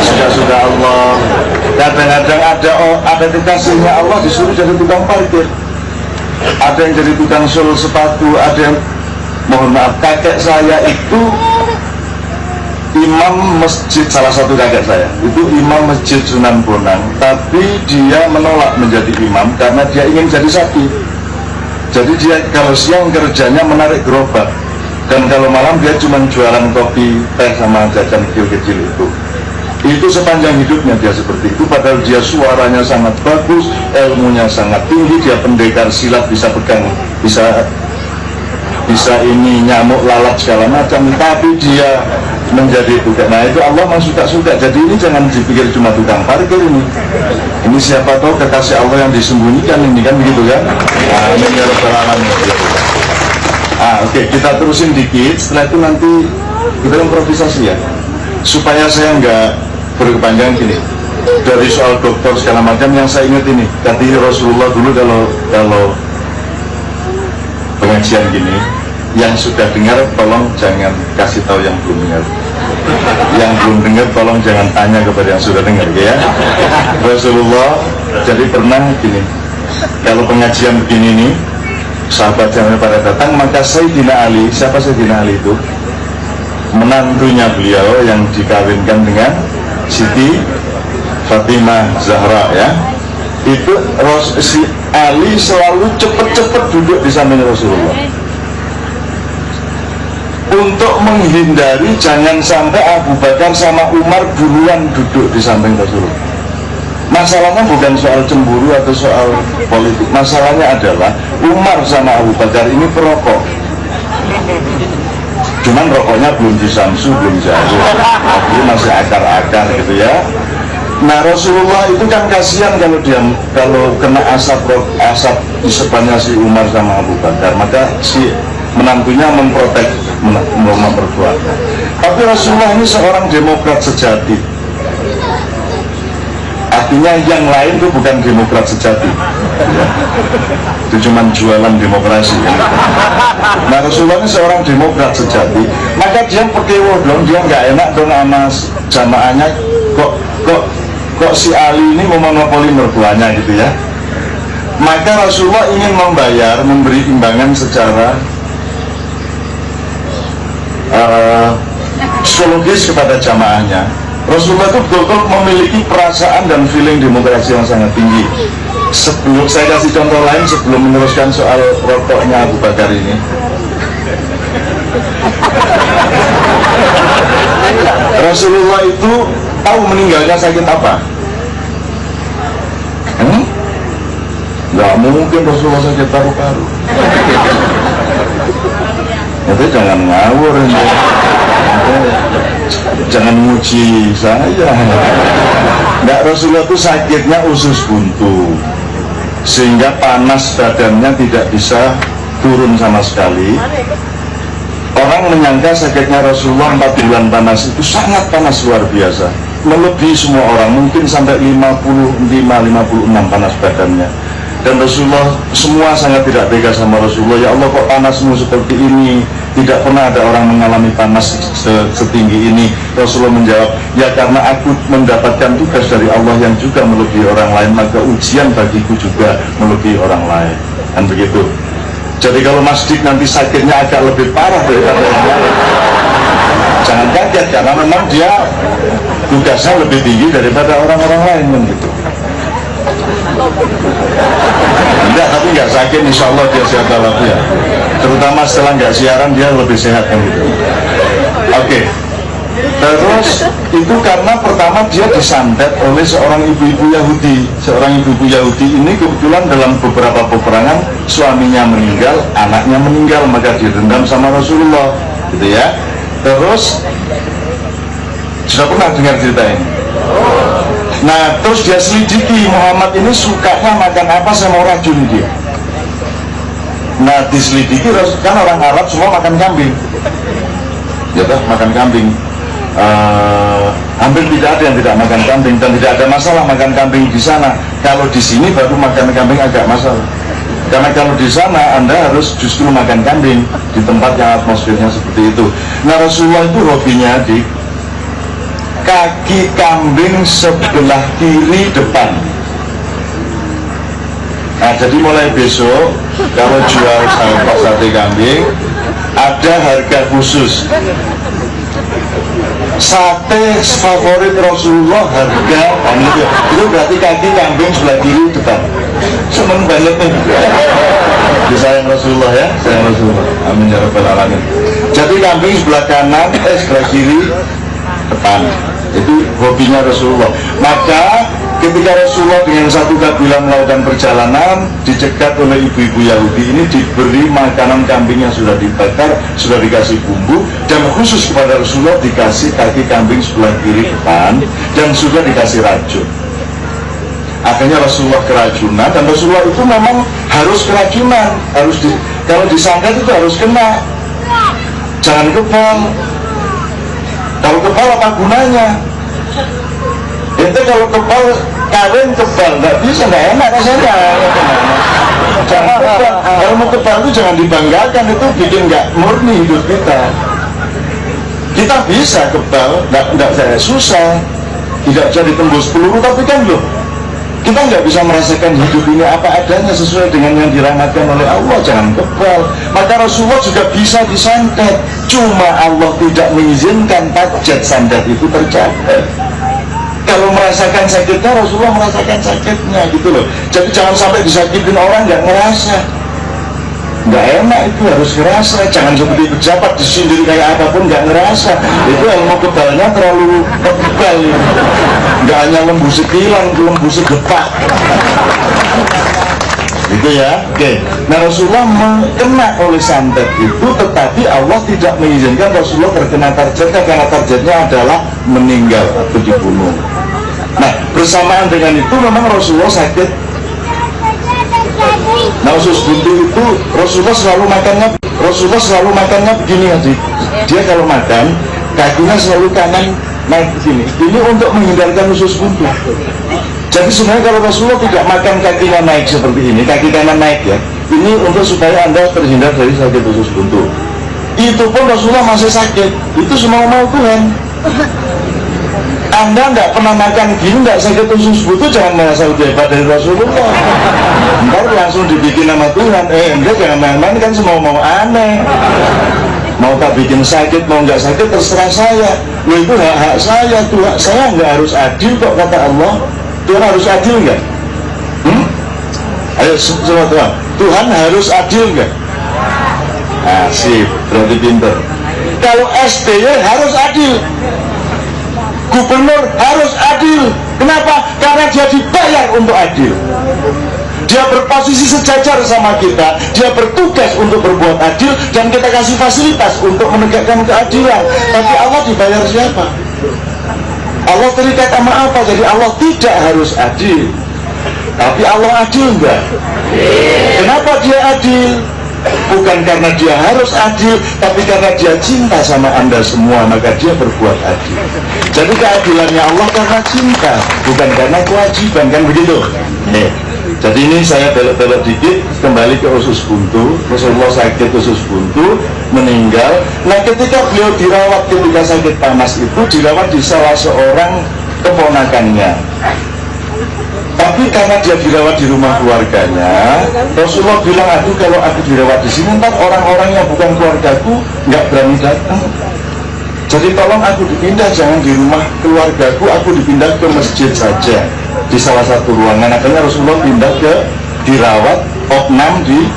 suka-suka Allah, kadang-kadang ada kekasihnya Allah disuruh jadi tukang parkir, ada yang jadi tukang sol sepatu, ada yang, mohon maaf, kakek saya itu imam masjid, salah satu kakek saya itu imam masjid Sunan Bonang, tapi dia menolak menjadi imam karena dia ingin jadi sapi. Jadi dia kalau siang kerjanya menarik gerobak, dan kalau malam dia cuma jualan kopi, teh sama jajan kecil-kecil itu. Itu sepanjang hidupnya dia seperti itu, padahal dia suaranya sangat bagus, ilmunya sangat tinggi, dia pendekar silat, bisa pegang, bisa ini nyamuk, lalat segala macam, tapi dia menjadi tukang. Nah itu Allah memang suka-suka. Jadi ini jangan dipikir cuma tukang parkir ini. Ini siapa tahu kekasih Allah yang disembunyikan ini, kan begitu kan? Amin ya rabbal alamin. Oke, kita terusin dikit. Setelah itu nanti kita improvisasi ya, supaya saya nggak berkepanjangan gini. Dari soal dokter segala macam yang saya ingat ini, tadi Rasulullah dulu kalau pengajian gini, yang sudah dengar tolong jangan kasih tahu yang belum dengar, yang belum dengar tolong jangan tanya kepada yang sudah dengar ya. Rasulullah jadi pernah gini, kalau pengajian begini nih, sahabat yang pada datang, maka Sayyidina Ali, siapa Sayyidina Ali itu? Menantunya beliau yang dikawinkan dengan Siti Fatimah Zahra ya. Itu si Ali selalu cepet-cepet duduk di samping Rasulullah, untuk menghindari jangan sampai Abu Bakar sama Umar duluan duduk di samping Rasulullah. Masalahnya bukan soal cemburu atau soal politik, masalahnya adalah Umar sama Abu Bakar ini perokok, cuman rokoknya belum disamsu, belum jauh, tapi masih akar-akar gitu ya. Nah Rasulullah itu kan kasihan kalau kena asap isapannya si Umar sama Abu Bakar, maka si menantunya memprotek, memperkuatkan. Tapi Rasulullah ini seorang demokrat sejati. Artinya yang lain itu bukan demokrat sejati ya. Itu cuma jualan demokrasi ya. Nah Rasulullah ini seorang demokrat sejati, maka dia pekewo dong, dia nggak enak dong sama jamaahnya, kok si Ali ini memonopoli mertuanya gitu ya. Maka Rasulullah ingin memberi imbangan secara psikologis kepada jamaahnya. Rasulullah itu betul-betul memiliki perasaan dan feeling demokrasi yang sangat tinggi. Sebelum saya kasih contoh lain, sebelum meneruskan soal rokoknya Abu Bakar ini, Rasulullah itu tahu meninggalnya sakit apa? Nggak mungkin Rasulullah sakit paru-paru. Itu jangan ngawur ini. Jangan muji saya. Nggak, Rasulullah itu sakitnya usus buntu, sehingga panas badannya tidak bisa turun sama sekali. Orang menyangka sakitnya Rasulullah 4 bulan panas itu sangat panas luar biasa, melebihi semua orang, mungkin sampai 55-56 panas badannya. Dan Rasulullah semua sangat tidak tega sama Rasulullah. Ya Allah, kok panasmu seperti ini? Tidak pernah ada orang mengalami panas setinggi ini. Rasulullah menjawab, ya karena aku mendapatkan tugas dari Allah yang juga melebihi orang lain, maka ujian bagiku juga melebihi orang lain. Dan begitu. Jadi kalau Mas Dik nanti sakitnya agak lebih parah daripada yang lain, jangan kaget, karena memang dia tugasnya lebih tinggi daripada orang-orang lain kan gitu. Enggak, tapi nggak sakit, insya Allah dia sehat walafiat. Terutama setelah nggak siaran dia lebih sehat kan gitu. Oke. Terus itu karena pertama dia disantet oleh seorang ibu-ibu Yahudi. Seorang ibu-ibu Yahudi ini kebetulan dalam beberapa peperangan suaminya meninggal, anaknya meninggal, maka direndam sama Rasulullah, gitu ya. Terus sudah pernah dengar cerita ini? Nah, terus dia selidiki, Muhammad ini sukanya makan apa, saya mau racuni dia. Nah, diselidiki, kan orang Arab semua makan kambing, ya toh, makan kambing. Hampir tidak ada yang tidak makan kambing, dan tidak ada masalah makan kambing di sana. Kalau di sini baru makan kambing agak masalah. Karena kalau di sana Anda harus justru makan kambing di tempat yang atmosfernya seperti itu. Nah, Rasulullah itu hobinya di kaki kambing sebelah kiri depan. Nah, jadi mulai besok kalau jual sate kambing ada harga khusus. Sate favorit Rasulullah harga itu berarti kaki kambing sebelah kiri depan. Seneng banget nih. Disayang Rasulullah ya, sayang Rasulullah. Amin ya rabbal alamin. Jadi kambing sebelah kanan, sebelah kiri depan. Itu hobinya Rasulullah. Maka ketika Rasulullah dengan satu kabilah melakukan perjalanan, dicegat oleh ibu-ibu Yahudi ini, diberi makanan kambing yang sudah dibakar, sudah dikasih bumbu, dan khusus kepada Rasulullah dikasih kaki kambing sebelah kiri depan, dan sudah dikasih racun. Akhirnya Rasulullah keracunan, dan Rasulullah itu memang harus keracunan, kalau disantet itu harus kena, jangan kebal. Kalau kebal apa gunanya? Itu kalau kebal kawin kebal nggak bisa, nggak enak rasanya. Jangan kebal. Kalau mau kebal itu jangan dibanggakan, itu bikin nggak murni hidup kita. Kita bisa kebal, nggak saya susah, tidak bisa ditembus peluru, tapi kan loh, kita nggak bisa merasakan hidup ini apa adanya sesuai dengan yang dirahmatkan oleh Allah. Jangan kebal. Maka Rasulullah juga bisa disantet, cuma Allah tidak mengizinkan tajat santet itu tercapai. Kalau merasakan sakitnya, Rasulullah merasakan sakitnya gitu loh. Jadi jangan sampai disakitin orang nggak ngerasa, nggak enak, itu harus ngerasa. Jangan seperti pejabat disindir kayak apapun nggak ngerasa. Itu ilmu kebalnya terlalu kebal. Nggak hanya lembu sekilan, lembu segepak. Gitu ya. Oke. Nah, Rasulullah kena oleh santet itu, tetapi Allah tidak mengizinkan Rasulullah terkena targetnya, karena targetnya adalah meninggal atau dibunuh. Nah, bersamaan dengan itu memang Rasulullah sakit. Nah, usus buntu itu Rasulullah selalu makannya begini aja. Dia kalau makan kakinya selalu kanan naik ke sini. Ini untuk menghindarkan usus buntu. Jadi sebenarnya kalau Rasulullah tidak makan kakinya naik seperti ini, kaki kanan naik ya, ini untuk supaya Anda terhindar dari sakit usus buntu. Itu pun Rasulullah masih sakit. Itu semua mau Tuhan. Anda nggak pernah makan gini, nggak sakit usus buntu, jangan merasa lebih hebat dari Rasulullah. Ntar langsung dibikin sama Tuhan. Anda jangan main-main, kan semua mau aneh. Mau tak bikin sakit, mau nggak sakit, terserah saya. Loh, itu hak saya. Tuhan saya nggak harus adil kok, kata Allah. Tuhan harus adil nggak? Ayo semua Tuhan. Tuhan harus adil nggak? Sip, berarti pinter. Kalau SBY harus adil, gubernur harus adil. Kenapa? Karena dia dibayar untuk adil. Dia berposisi sejajar sama kita, dia bertugas untuk berbuat adil, dan kita kasih fasilitas untuk menegakkan keadilan. Tapi Allah dibayar siapa? Allah terikat sama apa? Jadi Allah tidak harus adil, tapi Allah adil enggak? Kenapa dia adil? Bukan karena dia harus adil, tapi karena dia cinta sama Anda semua, maka dia berbuat adil. Jadi keadilannya Allah karena cinta, bukan karena kewajiban, kan begitu? Jadi ini saya belok-belok dikit, kembali ke usus buntu. Rasulullah sakit usus buntu, meninggal. Nah, ketika beliau dirawat ketika sakit panas itu, dirawat di salah seorang keponakannya. Tapi karena dia dirawat di rumah keluarganya, Rasulullah bilang, aduh kalau aku dirawat di sini, ntar orang-orang yang bukan keluargaku nggak berani datang. Jadi tolong aku dipindah, jangan di rumah keluargaku, aku dipindah ke masjid saja, di salah satu ruangan. Akhirnya Rasulullah pindah ke dirawat opnam di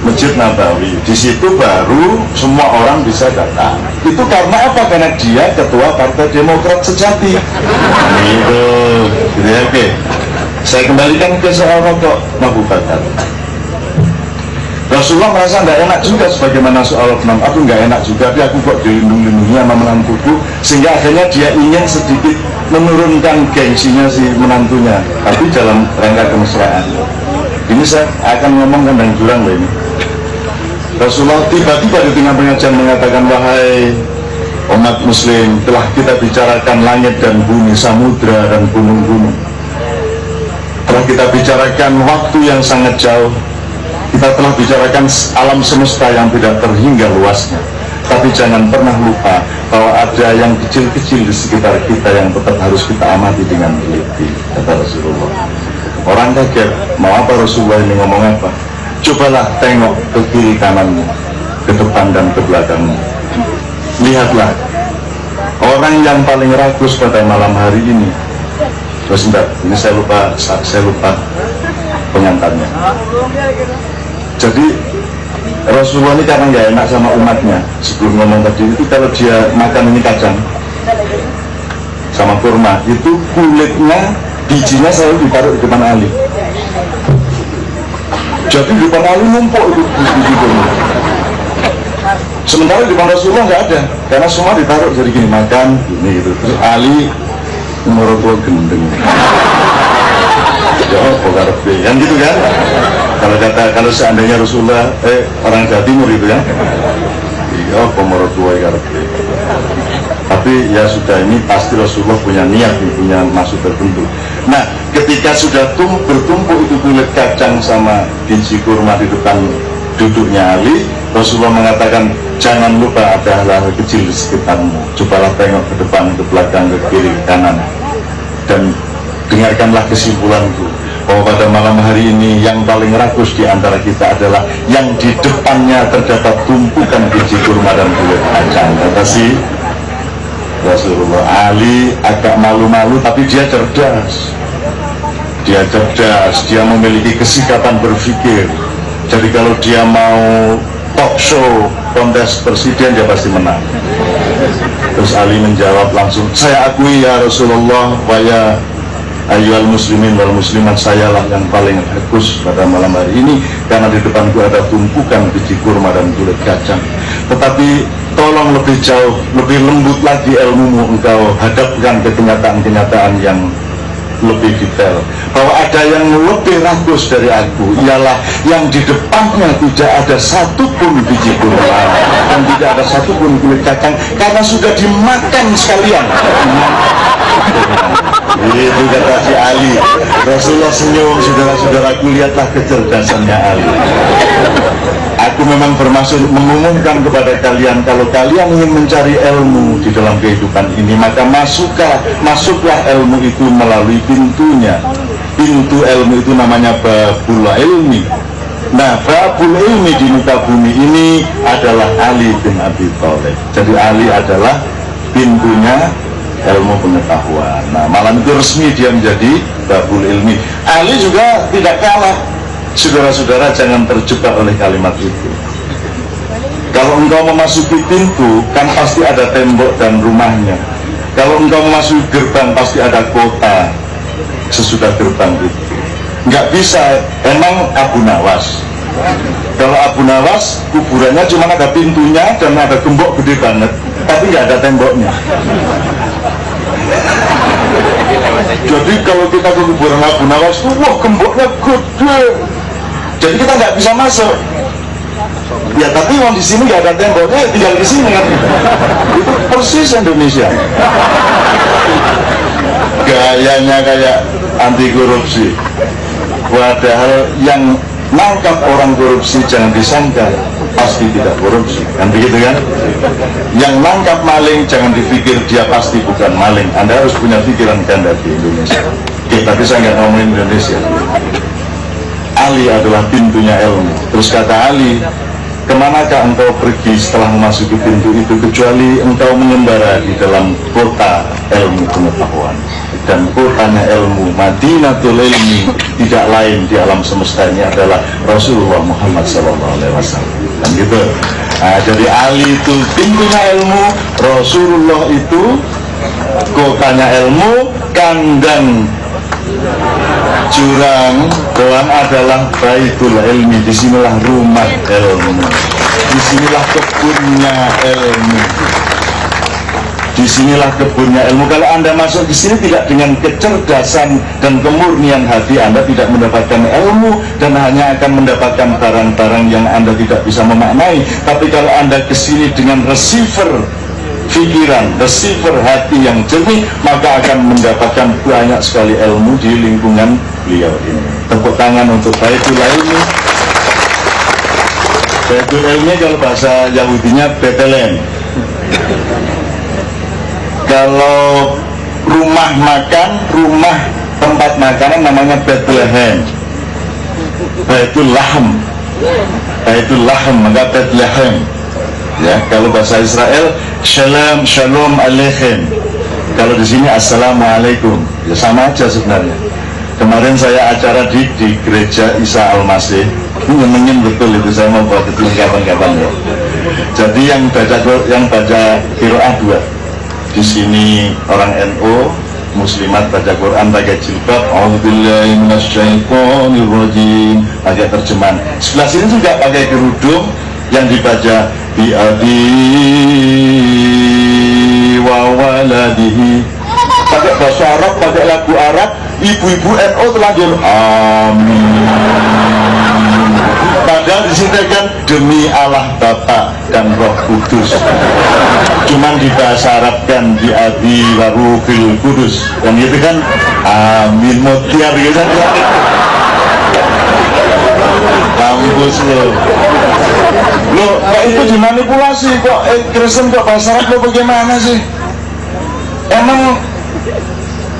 Masjid Nabawi. Di situ baru semua orang bisa datang. Itu karena apa? Karena dia ketua Partai Demokrat sejati. Gitu ya, oke. Saya kembalikan ke soal rokok, Abu Bakar. Rasulullah merasa nggak enak juga sebagaimana soal opnam. Aku nggak enak juga, tapi aku kok dilindungi sama menantuku, sehingga akhirnya dia ingin sedikit menurunkan gengsinya si menantunya, tapi dalam rangka kemesraan. Ini saya akan ngomong kandang jurang loh ini. Rasulullah tiba-tiba di tengah pengajian mengatakan, wahai umat muslim, telah kita bicarakan langit dan bumi, samudra dan gunung-gunung. Telah kita bicarakan waktu yang sangat jauh, kita telah bicarakan alam semesta yang tidak terhingga luasnya. Tapi jangan pernah lupa bahwa ada yang kecil-kecil di sekitar kita yang tetap harus kita amati dengan teliti, kata Rasulullah. Orang kaget, mau apa Rasulullah ini ngomong apa? Cobalah tengok ke kiri kananmu, ke depan dan ke belakangmu. Lihatlah, orang yang paling rakus pada malam hari ini. Terus sebentar, ini saya lupa pengantarnya. Jadi Rasulullah ini karena nggak enak sama umatnya, sebelum ngomong tadi itu, kalau dia makan ini kacang sama kurma, itu kulitnya, bijinya selalu ditaruh di depan Ali. Jadi di depan Ali numpuk itu biji kurma. Sementara di depan Rasulullah nggak ada, karena semua ditaruh jadi gini, makan gini gitu. Terus Ali merokok gendeng. Ya kan gitu kan? Kalau seandainya Rasulullah orang Jawa Timur itu ya, iya pomorotua karpe. Tapi ya sudah, ini pasti Rasulullah punya niat, punya maksud tertentu. Nah, ketika sudah bertumpuk itu kulit kacang sama biji kurma di depan duduknya Ali, Rasulullah mengatakan, jangan lupa ada hal-hal kecil di sekitarmu. Cobalah tengok ke depan, ke belakang, ke kiri, ke kanan, dan dengarkanlah kesimpulanku bahwa pada malam hari ini yang paling rakus di antara kita adalah yang di depannya terdapat tumpukan biji kurma dan kulit kacang. Kata si Rasulullah. Ali agak malu-malu, tapi dia cerdas. Dia memiliki kesikapan berpikir. Jadi kalau dia mau talk show kontes presiden, dia pasti menang. Terus Ali menjawab langsung, saya akui ya Rasulullah, waya ayyuhal muslimin wal muslimat, sayalah yang paling rakus pada malam hari ini, karena di depanku ada tumpukan biji kurma dan kulit kacang. Tetapi tolong lebih jauh, lebih lembut lagi ilmumu, engkau hadapkan ke kenyataan-kenyataan yang lebih detail, bahwa ada yang lebih rakus dari aku, ialah yang di depannya tidak ada satupun biji kurma dan tidak ada satupun kulit kacang, karena sudah dimakan sekalian. Itu kata si Ali. Rasulullah senyum, saudara-saudaraku, lihatlah kecerdasannya Ali. Aku memang bermaksud mengumumkan kepada kalian, kalau kalian ingin mencari ilmu di dalam kehidupan ini, maka masuklah ilmu itu melalui pintunya. Pintu ilmu itu namanya babul ilmi. Nah, babul ilmi di muka bumi ini adalah Ali bin Abi Thalib. Jadi Ali adalah pintunya ilmu pengetahuan. Nah, malam itu resmi dia menjadi babul ilmi. Ali juga tidak kalah. Saudara-saudara, jangan terjebak oleh kalimat itu. Kalau engkau memasuki pintu, kan pasti ada tembok dan rumahnya. Kalau engkau memasuki gerbang, pasti ada kota sesudah gerbang itu. Nggak bisa, emang Abu Nawas. Kalau Abu Nawas, kuburannya cuma ada pintunya dan ada gembok gede banget, tapi nggak ada temboknya. Jadi kalau kita ke kuburan Abu Nawas, wah gemboknya gede, jadi kita nggak bisa masuk. Ya tapi orang di sini nggak ada temboknya, tinggal di sini kan. Itu persis Indonesia. Gayanya kayak anti korupsi. Padahal yang nangkap orang korupsi jangan disangka pasti tidak korupsi, kan begitu kan? Yang nangkap maling jangan dipikir dia pasti bukan maling. Anda harus punya pikiran ganda di Indonesia. Oke, tapi saya nggak ngomongin Indonesia. Ali adalah pintunya ilmu. Terus kata Ali, kemanakah engkau pergi setelah memasuki pintu itu, kecuali engkau mengembara di dalam kota ilmu pengetahuan. Dan kotanya ilmu, Madinatul Ilmi, tidak lain di alam semesta ini adalah Rasulullah Muhammad SAW. Dan gitu. Nah, jadi Ali itu pintunya ilmu, Rasulullah itu kotanya ilmu, kandang jurang doang adalah Baitul Ilmi. Disinilah rumah ilmu, disinilah kebunnya ilmu, disinilah kebunnya ilmu. Kalau Anda masuk di sini tidak dengan kecerdasan dan kemurnian hati, Anda tidak mendapatkan ilmu dan hanya akan mendapatkan barang-barang yang Anda tidak bisa memaknai. Tapi kalau Anda ke sini dengan receiver pikiran, receiver hati yang jernih, maka akan mendapatkan banyak sekali ilmu di lingkungan beliau ini. Tepuk tangan untuk Baitul Ilmi. Baitul Ilmi kalau bahasa Yahudinya Bethlehem. Kalau rumah makan, rumah tempat makanan namanya Bethlehem. Baitul Lahm. Baitul Lahm, maka Bethlehem. Ya, kalau bahasa Israel Shalom, Shalom Aleichem. Kalau di sini Assalamualaikum. Ya sama aja sebenarnya. Kemarin saya acara di gereja Isa Al-Masih. Nyenengin betul itu, saya mau buat itu kapan-kapan ya. Jadi yang baca qiraah 2. Di sini orang NU, muslimat baca Quran pakai jilbab, A'udzubillahi minasyaitonirrajim, pakai terjemahan. Sebelah sini juga pakai kerudung yang dibaca bi abi wa waladihi. Pakai bahasa Arab, pakai lagu Arab, ibu-ibu NU telanjur amin. Padahal disini demi Allah Bapa dan Roh Kudus. Cuman di bahasa Arab kan di abi wa ruhil kudus. Dan itu kan amin mutiar gitu kan. Kampus lo. Lo kok itu dimanipulasi kok Kristen kok bahasa Arab lo bagaimana sih?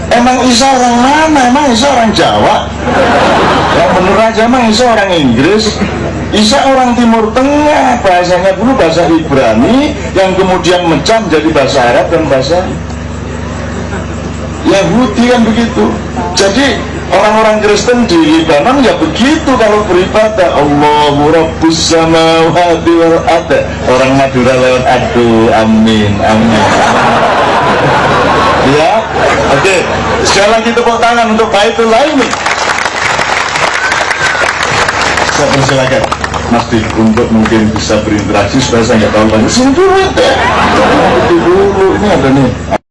Emang Isa orang mana? Emang Isa orang Jawa? Yang bener aja emang Isa orang Inggris. Isa orang Timur Tengah, bahasanya dulu bahasa Ibrani yang kemudian mecah menjadi bahasa Arab dan bahasa Yahudi kan begitu. Jadi orang-orang Kristen di Libanon ya begitu kalau beribadah, Allahu Rabbus samawati wal ardh. Orang Madura lewat aduh amin amin. Ya, oke. Sekali lagi tepuk tangan untuk Baitul Ilmi. Saya persilakan Mas Dik untuk mungkin bisa berinteraksi supaya saya nggak tahu banyak. Sini dulu ya. Dulu ini ada nih